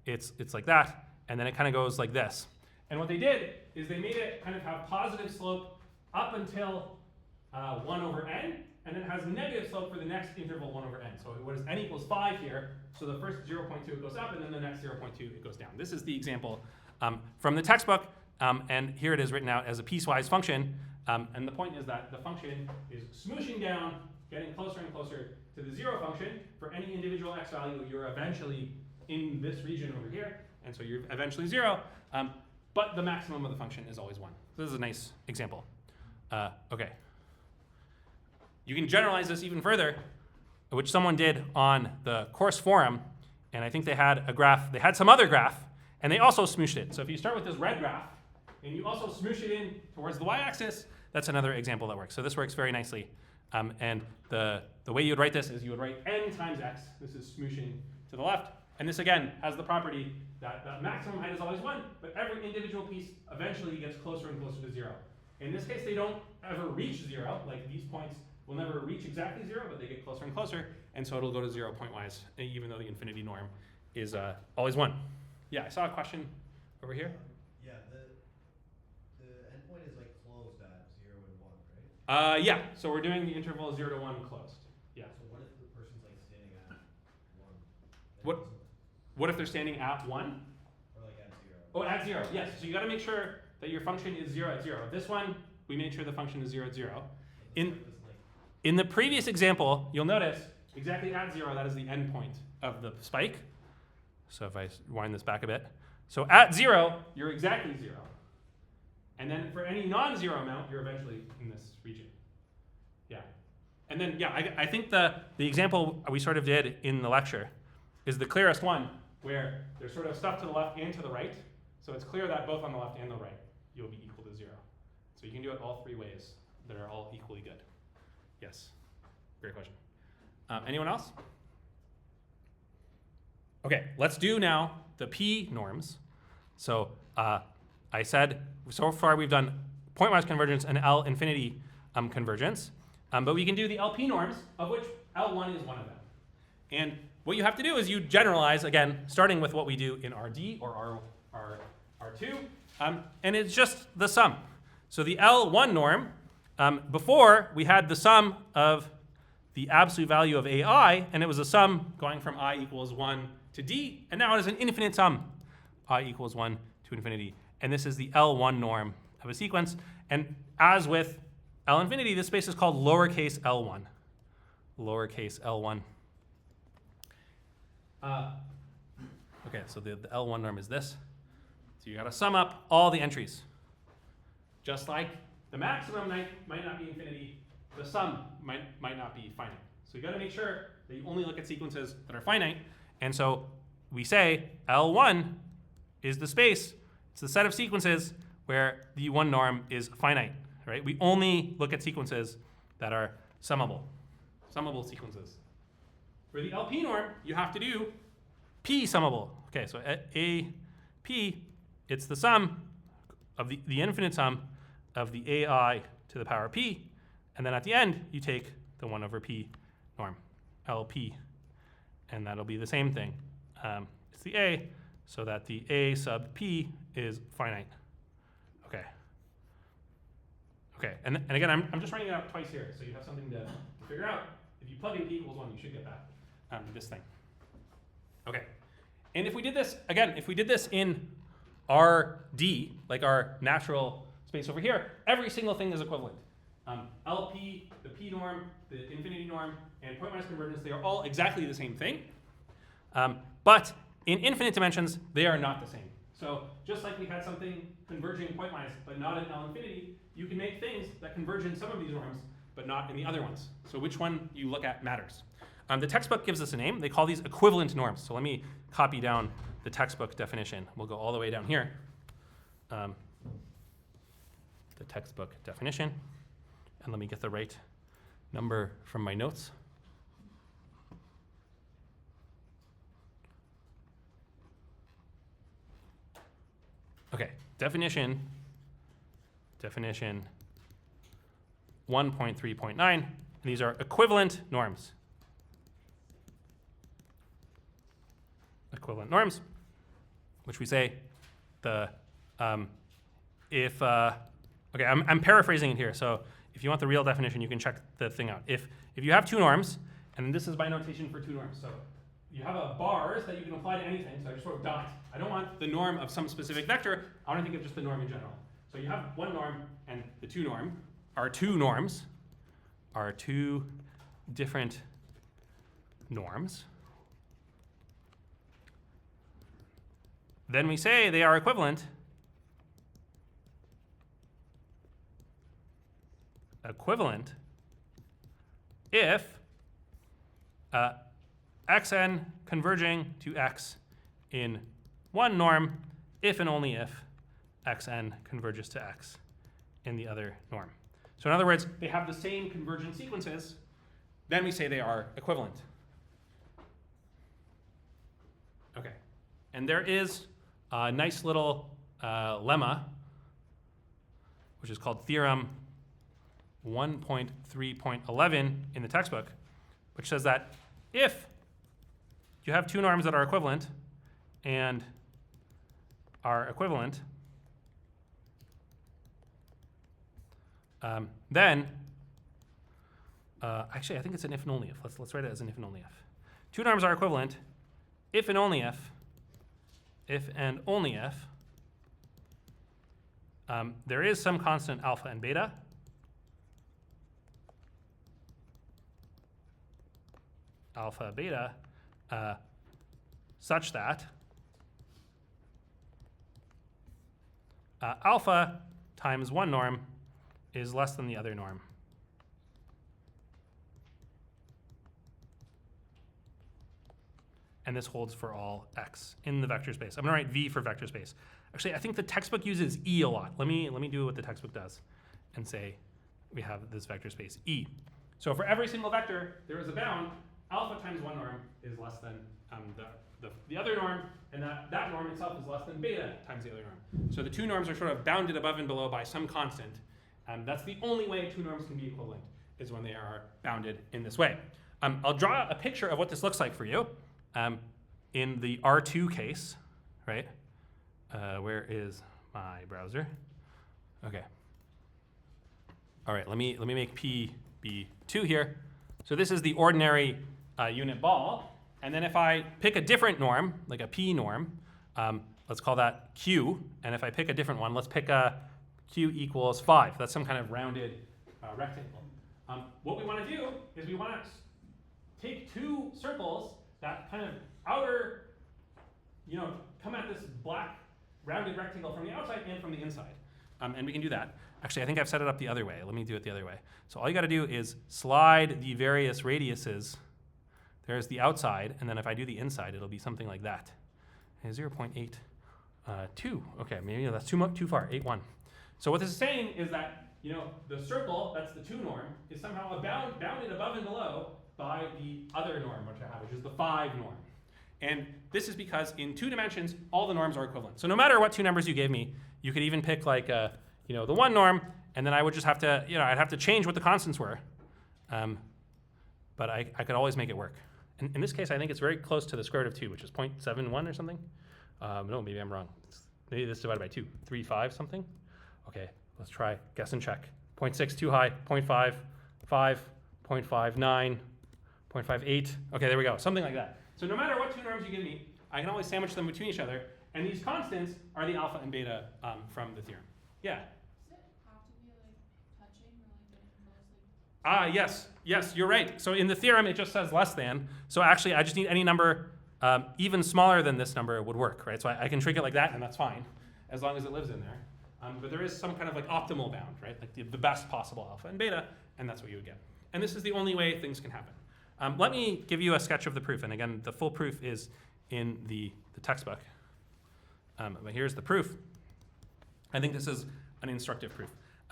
it's like that, and then it kind of goes like this. And what they did is they made it kind of have positive slope up until 1 over n, and then it has negative slope for the next interval 1 over n. So what is n equals 5 here? So the first 0.2 it goes up, and then the next 0.2 it goes down. This is the example from the textbook, and here it is written out as a piecewise function. And the point is that the function is smooshing down, getting closer and closer to the 0 function. For any individual x value, you're eventually in this region over here, and so you're eventually 0. But the maximum of the function is always 1. So this is a nice example. Okay. You can generalize this even further, which someone did on the course forum, and I think they had a graph. They had some other graph, and they also smooshed it. So if you start with this red graph, and you also smoosh it in towards the y-axis, that's another example that works. So this works very nicely. And the way you would write this is you would write n times x. This is smooshing to the left. And this, again, has the property that the maximum height is always 1, but every individual piece eventually gets closer and closer to 0. In this case, they don't ever reach 0. Like, these points will never reach exactly 0, but they get closer and closer. And so it'll go to 0 pointwise, even though the infinity norm is always 1. Yeah, I saw a question over here. Yeah, the endpoint is like closed at 0 and 1, right? Yeah, so we're doing the interval 0 to 1 closed. Yeah. So what if the person's like standing at 1? What if they're standing at 1? Or like at 0? Oh, at 0, yes. So you got to make sure that your function is 0 at 0. This one, we made sure the function is 0 at 0. In the previous example, you'll notice exactly at 0, that is the endpoint of the spike. So if I wind this back a bit. So at 0, you're exactly 0. And then for any non-zero amount, you're eventually in this region. Yeah. And then, yeah, I think the example we sort of did in the lecture is the clearest one, where there's sort of stuff to the left and to the right. So it's clear that both on the left and the right, you'll be equal to 0. So you can do it all 3 ways that are all equally good. Yes. Great question. Anyone else? Okay, let's do now the P norms. So I said, so far we've done pointwise convergence and L-infinity convergence. But we can do the LP norms, of which L1 is one of them. And what you have to do is you generalize, again, starting with what we do in RD or R2, and it's just the sum. So the L1 norm, before we had the sum of the absolute value of AI, and it was a sum going from I equals 1 to D, and now it is an infinite sum, I equals 1 to infinity. And this is the L1 norm of a sequence. And as with L infinity, this space is called lowercase l1. Lowercase l1. Okay, so the L1 norm is this. So you got to sum up all the entries. Just like the maximum might not be infinity, the sum might not be finite. So you got to make sure that you only look at sequences that are finite. And so we say L1 is the space. It's the set of sequences where the 1 norm is finite. Right? We only look at sequences that are summable sequences. For the LP norm, you have to do P summable. Okay, so P, it's the sum of the infinite sum of the AI to the power P, and then at the end, you take the 1 over P norm, LP, and that'll be the same thing. It's the A, so that the A sub P is finite. Okay. Okay, and again, I'm just writing it out twice here, so you have something to figure out. If you plug in P equals 1, you should get that, this thing. Okay, and if we did this, again, if we did this in RD, like our natural space over here, every single thing is equivalent. LP, the P norm, the infinity norm, and pointwise convergence, they are all exactly the same thing. But in infinite dimensions, they are not the same. So just like we had something converging pointwise, but not in L infinity, you can make things that converge in some of these norms, but not in the other ones. So which one you look at matters. The textbook gives us a name. They call these equivalent norms. So let me copy down the textbook definition. We'll go all the way down here. The textbook definition. And let me get the right number from my notes. Okay, definition 1.3.9. These are equivalent norms. Equivalent norms, which we say okay, I'm paraphrasing it here. So if you want the real definition, you can check the thing out. If you have 2 norms, and this is by notation for 2 norms. So you have a bars that you can apply to anything. So I just wrote dot. I don't want the norm of some specific vector. I want to think of just the norm in general. So you have 1 norm and the 2 norm. Our 2 norms are 2 different norms. Then we say they are equivalent. Equivalent if xn converging to x in 1 norm, if and only if xn converges to x in the other norm. So in other words, they have the same convergent sequences, then we say they are equivalent. Okay, and there is a nice little lemma, which is called theorem 1.3.11 in the textbook, which says that if you have 2 norms that are equivalent and are equivalent, then actually I think it's an if and only if. Let's write it as an if and only if. 2 norms are equivalent if and only if and only if there is some constant alpha and beta such that alpha times one norm is less than the other norm. And this holds for all x in the vector space. I'm going to write V for vector space. Actually, I think the textbook uses E a lot. Let me do what the textbook does and say we have this vector space E. So for every single vector, there is a bound. Alpha times one norm is less than the other norm, and that norm itself is less than beta times the other norm. So the two norms are sort of bounded above and below by some constant. That's the only way two norms can be equivalent, is when they are bounded in this way. I'll draw a picture of what this looks like for you. In the R2 case, right? Where is my browser? Okay. All right, let me make P be 2 here. So this is the ordinary unit ball. And then if I pick a different norm, like a P norm, let's call that Q. And if I pick a different one, let's pick a Q equals 5. That's some kind of rounded rectangle. What we want to do is we want to take two circles that kind of outer, come at this black rounded rectangle from the outside and from the inside. And we can do that. Actually, I think I've set it up the other way. Let me do it the other way. So all you got to do is slide the various radiuses. There's the outside, and then if I do the inside, it'll be something like that. 0.82. Okay, maybe that's too far. 8.1. So what this is saying is that the circle, that's the 2 norm, is somehow bounded above and below by the other norm, which I have, which is the 5 norm. And this is because in 2 dimensions, all the norms are equivalent. So no matter what 2 numbers you gave me, you could even pick like the 1 norm, and then I would just have to, I'd have to change what the constants were. But I could always make it work. And in this case, I think it's very close to the square root of 2, which is 0.71 or something. No, maybe I'm wrong. Maybe this is divided by 2, 3.5 something. Okay, let's try guess and check. 0.6 too high, 0.5, 5, 0.59, 0.58. Okay, there we go, something like that. So no matter what 2 norms you give me, I can always sandwich them between each other. And these constants are the alpha and beta from the theorem. Yeah? Does it have to be like touching or like getting close? Yes, you're right. So in the theorem, it just says less than. So actually, I just need any number even smaller than this number would work, right? So I can shrink it like that, and that's fine, as long as it lives in there. But there is some kind of like optimal bound, right? Like the best possible alpha and beta, and that's what you would get. And this is the only way things can happen. Let me give you a sketch of the proof. And again, the full proof is in the textbook. But here's the proof. I think this is an instructive proof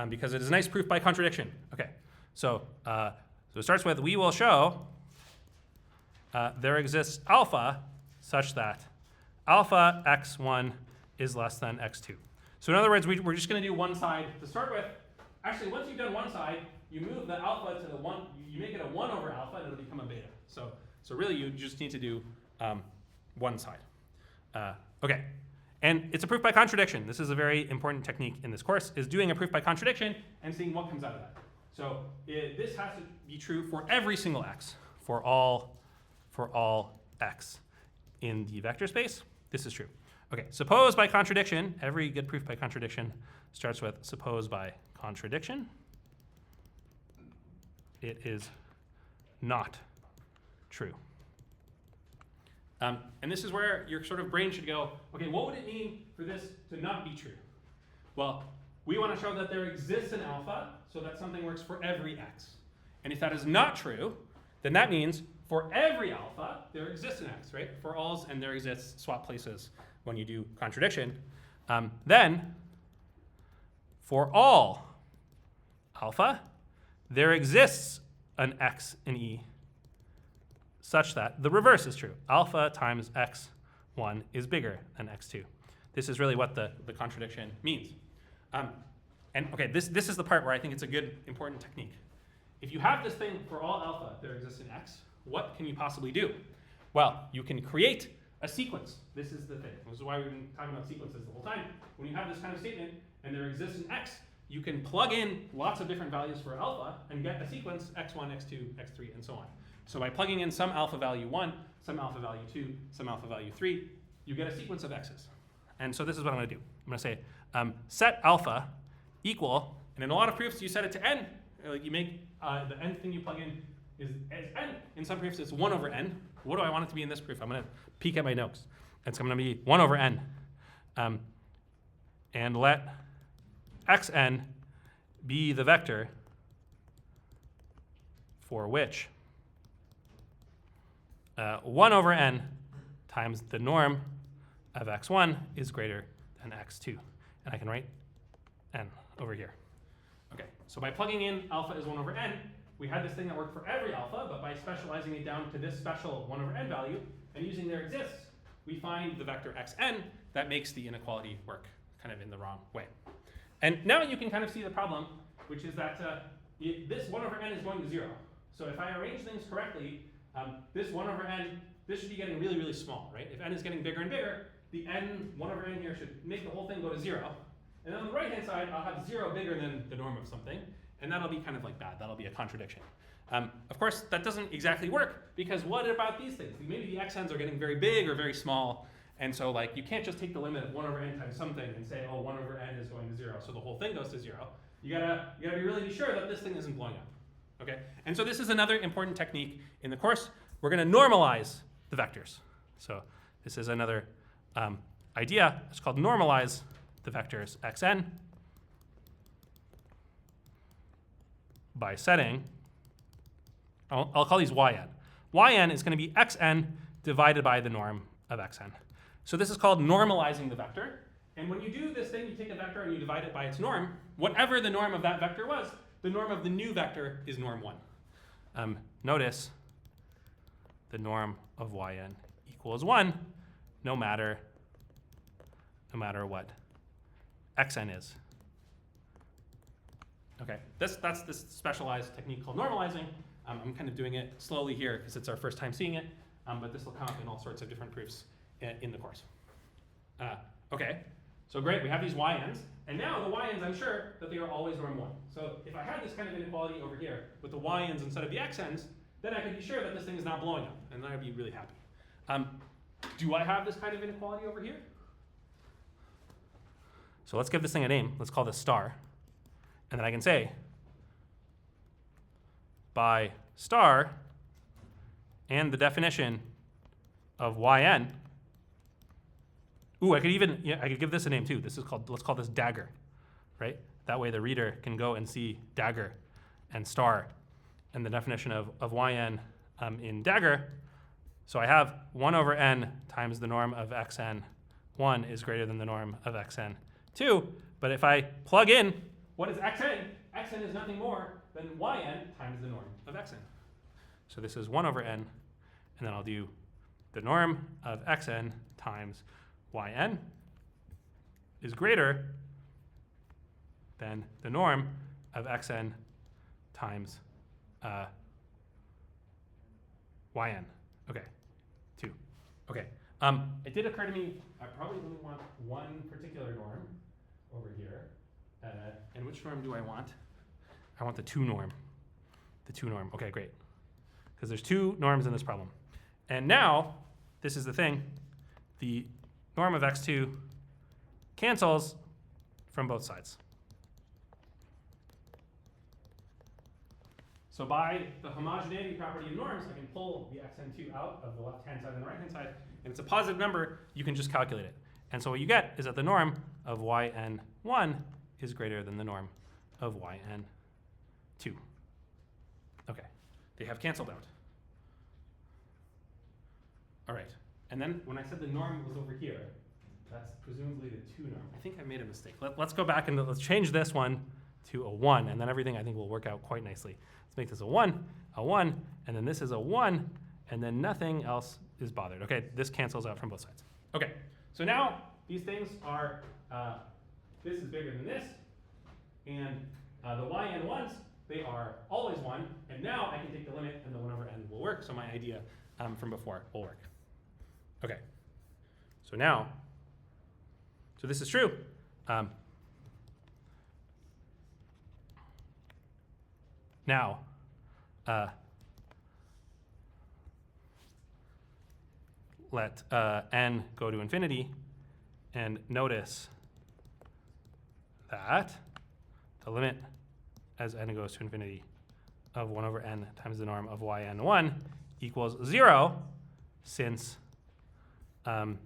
because it is a nice proof by contradiction. Okay, so it starts with, we will show there exists alpha such that alpha x1 is less than x2. So in other words, we're just going to do one side to start with. Actually, once you've done one side, you move the alpha to the 1, you make it a 1 over alpha, and it'll become a beta. So really, you just need to do one side. Okay, and it's a proof by contradiction. This is a very important technique in this course, is doing a proof by contradiction and seeing what comes out of that. So this has to be true for every single x, for all x in the vector space. This is true. Okay, suppose by contradiction, every good proof by contradiction starts with suppose by contradiction. It is not true. And this is where your sort of brain should go, okay, what would it mean for this to not be true? Well, we want to show that there exists an alpha, so that something works for every x. And if that is not true, then that means for every alpha, there exists an x, right? For alls, and there exists swap places when you do contradiction. Then, for all alpha, there exists an x in E such that the reverse is true. Alpha times x1 is bigger than x2. This is really what the contradiction means. And okay, this is the part where I think it's a good, important technique. If you have this thing for all alpha, there exists an x, what can you possibly do? Well, you can create a sequence. This is the thing. This is why we've been talking about sequences the whole time. When you have this kind of statement and there exists an x, you can plug in lots of different values for alpha and get a sequence x1, x2, x3, and so on. So by plugging in some alpha value 1, some alpha value 2, some alpha value 3, you get a sequence of x's. And so this is what I'm going to do. I'm going to say set alpha equal, and in a lot of proofs you set it to n. Like you make the n thing you plug in is n. In some proofs it's 1 over n. What do I want it to be in this proof? I'm going to peek at my notes. It's going to be 1 over n. And let xn be the vector for which 1 over n times the norm of x1 is greater than x2. And I can write n over here. Okay, so by plugging in alpha is 1 over n, we had this thing that worked for every alpha, but by specializing it down to this special 1 over n value and using their exists, we find the vector xn that makes the inequality work kind of in the wrong way. And now you can kind of see the problem, which is that this 1 over n is going to 0. So if I arrange things correctly, this 1 over n, this should be getting really, really small, right? If n is getting bigger and bigger, the n 1 over n here should make the whole thing go to 0. And then on the right-hand side, I'll have 0 bigger than the norm of something, and that'll be kind of like bad. That'll be a contradiction. Of course, that doesn't exactly work, because what about these things? Maybe the xn's are getting very big or very small, and so like you can't just take the limit of 1 over n times something and say, oh, 1 over n is going to 0, so the whole thing goes to 0. You gotta be sure that this thing isn't blowing up. Okay? And so this is another important technique in the course. We're going to normalize the vectors. So this is another idea. It's called normalize the vectors xn by setting, I'll call these yn. Yn is going to be xn divided by the norm of xn. So this is called normalizing the vector. And when you do this thing, you take a vector and you divide it by its norm. Whatever the norm of that vector was, the norm of the new vector is norm 1. Notice the norm of yn equals 1, no matter what xn is. Okay, that's this specialized technique called normalizing. I'm kind of doing it slowly here because it's our first time seeing it, but this will come up in all sorts of different proofs in the course. Okay, so great, we have these yns, and now the yns, I'm sure that they are always norm 1. So if I had this kind of inequality over here with the yns instead of the xn's, then I could be sure that this thing is not blowing up, and then I'd be really happy. Do I have this kind of inequality over here? So let's give this thing a name. Let's call this star. And then I can say, by star and the definition of yn, ooh, I could give this a name too. This is called, let's call this dagger, right? That way the reader can go and see dagger and star and the definition of yn in dagger. So I have 1 over n times the norm of xn1 is greater than the norm of xn2. But if I plug in, what is xn? Xn is nothing more than yn times the norm of xn. So this is 1 over n, and then I'll do the norm of xn times yn is greater than the norm of xn times yn. Okay, 2. Okay, it did occur to me I probably only want one particular norm over here. And which norm do I want? I want the 2 norm. The 2 norm. Okay, great. Because there's 2 norms in this problem. And now, this is the thing. The norm of x2 cancels from both sides. So by the homogeneity property of norms, I can pull the xn2 out of the left-hand side and the right-hand side. And it's a positive number. You can just calculate it. And so what you get is that the norm of yn1 is greater than the norm of yn2. Okay, they have canceled out. All right, and then when I said the norm was over here, that's presumably the 2 norm. I think I made a mistake. Let's go back and let's change this one to a 1, and then everything I think will work out quite nicely. Let's make this a 1, and then this is a 1, and then nothing else is bothered. Okay, this cancels out from both sides. Okay, so now these things are, this is bigger than this, and the yn1s, they are always 1, and now I can take the limit and the 1 over n will work, so my idea from before will work. Okay, so now, so this is true. Now, let n go to infinity, and notice that the limit as n goes to infinity of 1 over n times the norm of yn1 equals 0, since yn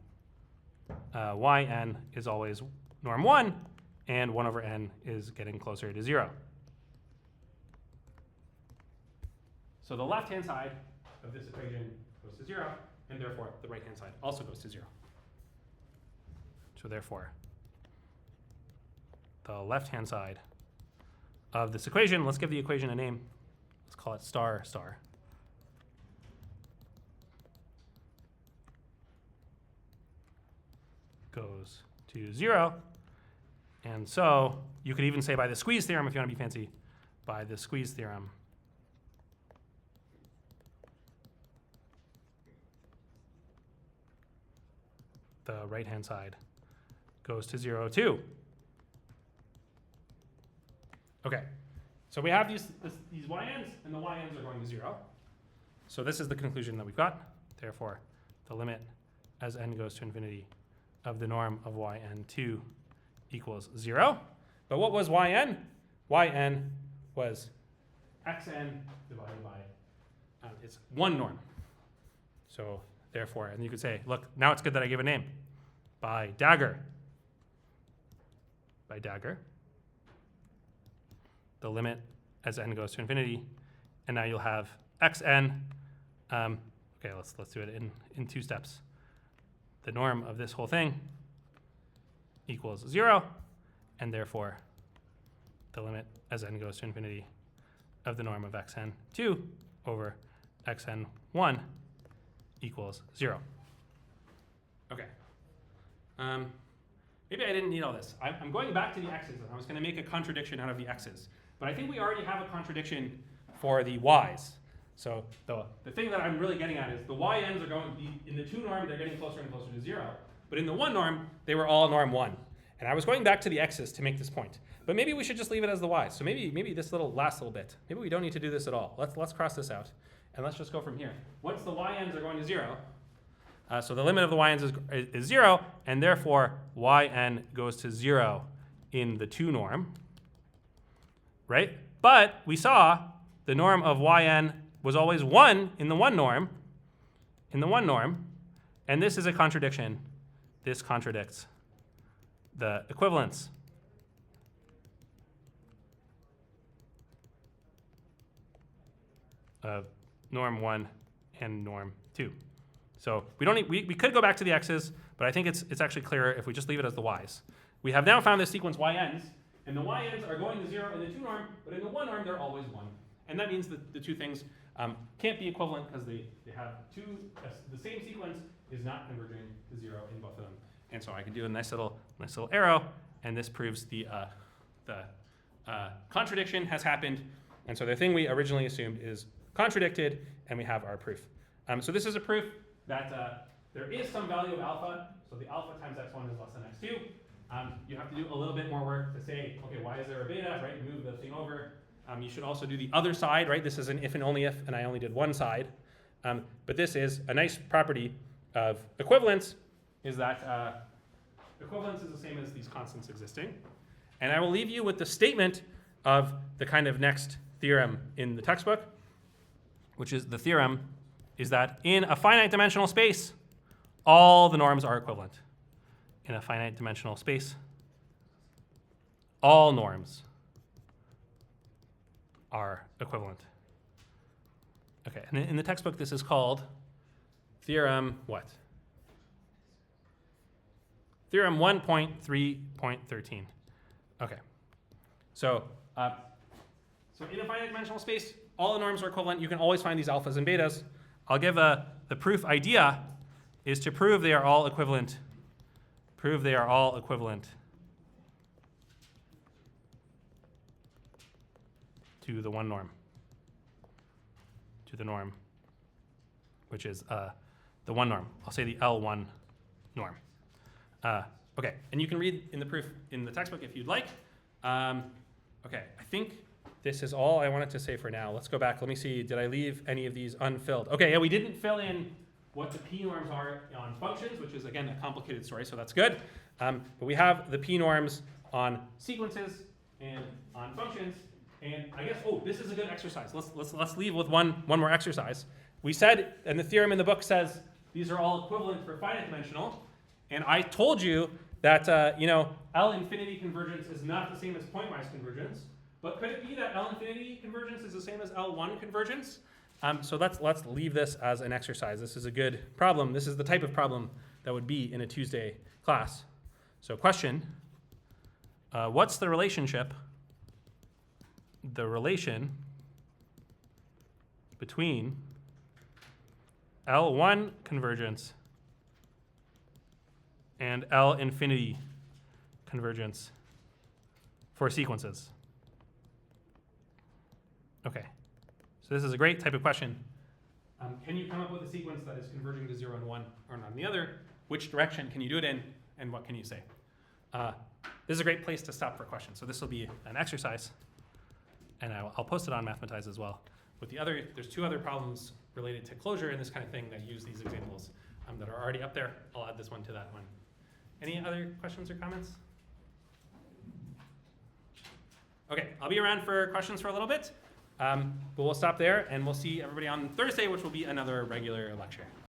is always norm 1, and 1 over n is getting closer to 0. So the left-hand side of this equation goes to 0, and therefore the right-hand side also goes to 0. So therefore, the left-hand side of this equation, let's give the equation a name. Let's call it star star. Goes to 0. And so you could even say by the squeeze theorem, if you want to be fancy, by the squeeze theorem, the right-hand side goes to 0 too. Okay, so we have these y-ends, and the y-ends are going to 0. So this is the conclusion that we've got. Therefore, the limit as n goes to infinity of the norm of yn2 equals 0. But what was yn? Yn was xn divided by its one norm. So therefore, and you could say, look, now it's good that I give a name. By dagger. By dagger. The limit as n goes to infinity, and now you'll have xn. Okay, let's do it in 2 steps. The norm of this whole thing equals 0, and therefore the limit as n goes to infinity of the norm of xn2 over xn1 equals 0. Okay. Maybe I didn't need all this. I'm going back to the x's, and I was going to make a contradiction out of the x's. But I think we already have a contradiction for the y's. So the thing that I'm really getting at is the y-ends are going to be, in the 2 norm, they're getting closer and closer to 0. But in the 1 norm, they were all norm 1. And I was going back to the x's to make this point. But maybe we should just leave it as the y's. So maybe this last little bit. Maybe we don't need to do this at all. Let's cross this out. And let's just go from here. Once the y-ends are going to 0, so the limit of the y-ends is 0, and therefore yn goes to 0 in the 2 norm, right? But we saw the norm of yn was always 1 in the 1 norm, and this is a contradiction. This contradicts the equivalence of norm 1 and norm 2. So we don't need, we could go back to the x's, but I think it's actually clearer if we just leave it as the y's. We have now found this sequence yns, and the yns are going to 0 in the 2 norm, but in the 1 norm they're always 1. And that means that the 2 things can't be equivalent because they have the same sequence is not converging to 0 in both of them. And so I can do a nice little arrow, and this proves the contradiction has happened. And so the thing we originally assumed is contradicted, and we have our proof. So this is a proof that there is some value of alpha. So the alpha times x1 is less than x2. You have to do a little bit more work to say, okay, why is there a beta, right? Move the thing over. You should also do the other side, right? This is an if and only if, and I only did one side. But this is a nice property of equivalence, is that equivalence is the same as these constants existing. And I will leave you with the statement of the kind of next theorem in the textbook, which is the theorem is that in a finite dimensional space, all the norms are equivalent. In a finite dimensional space, all norms are equivalent. Okay, and in the textbook, this is called theorem what? Theorem 1.3.13. Okay, so in a finite dimensional space, all the norms are equivalent. You can always find these alphas and betas. I'll give the proof idea is to prove they are all equivalent. Prove they are all equivalent to the 1 norm, to the norm, which is the 1 norm. I'll say the L1 norm. Okay, and you can read in the proof in the textbook if you'd like. Okay, I think this is all I wanted to say for now. Let's go back. Let me see. Did I leave any of these unfilled? Okay, yeah, we didn't fill in what the p norms are on functions, which is, again, a complicated story, so that's good. But we have the p norms on sequences and on functions. And I guess, this is a good exercise. Let's leave with one more exercise. We said, and the theorem in the book says, these are all equivalent for finite dimensional. And I told you that, you know, L infinity convergence is not the same as pointwise convergence. But could it be that L infinity convergence is the same as L1 convergence? So let's leave this as an exercise. This is a good problem. This is the type of problem that would be in a Tuesday class. So question, what's the relationship, between L1 convergence and L infinity convergence for sequences? Okay, so this is a great type of question. Can you come up with a sequence that is converging to 0 and 1 or none the other? Which direction can you do it in, and what can you say? This is a great place to stop for questions. So this will be an exercise, and I'll post it on Mathematize as well. With the other, there's 2 other problems related to closure and this kind of thing that use these examples that are already up there. I'll add this one to that one. Any other questions or comments? Okay, I'll be around for questions for a little bit, but we'll stop there, and we'll see everybody on Thursday, which will be another regular lecture.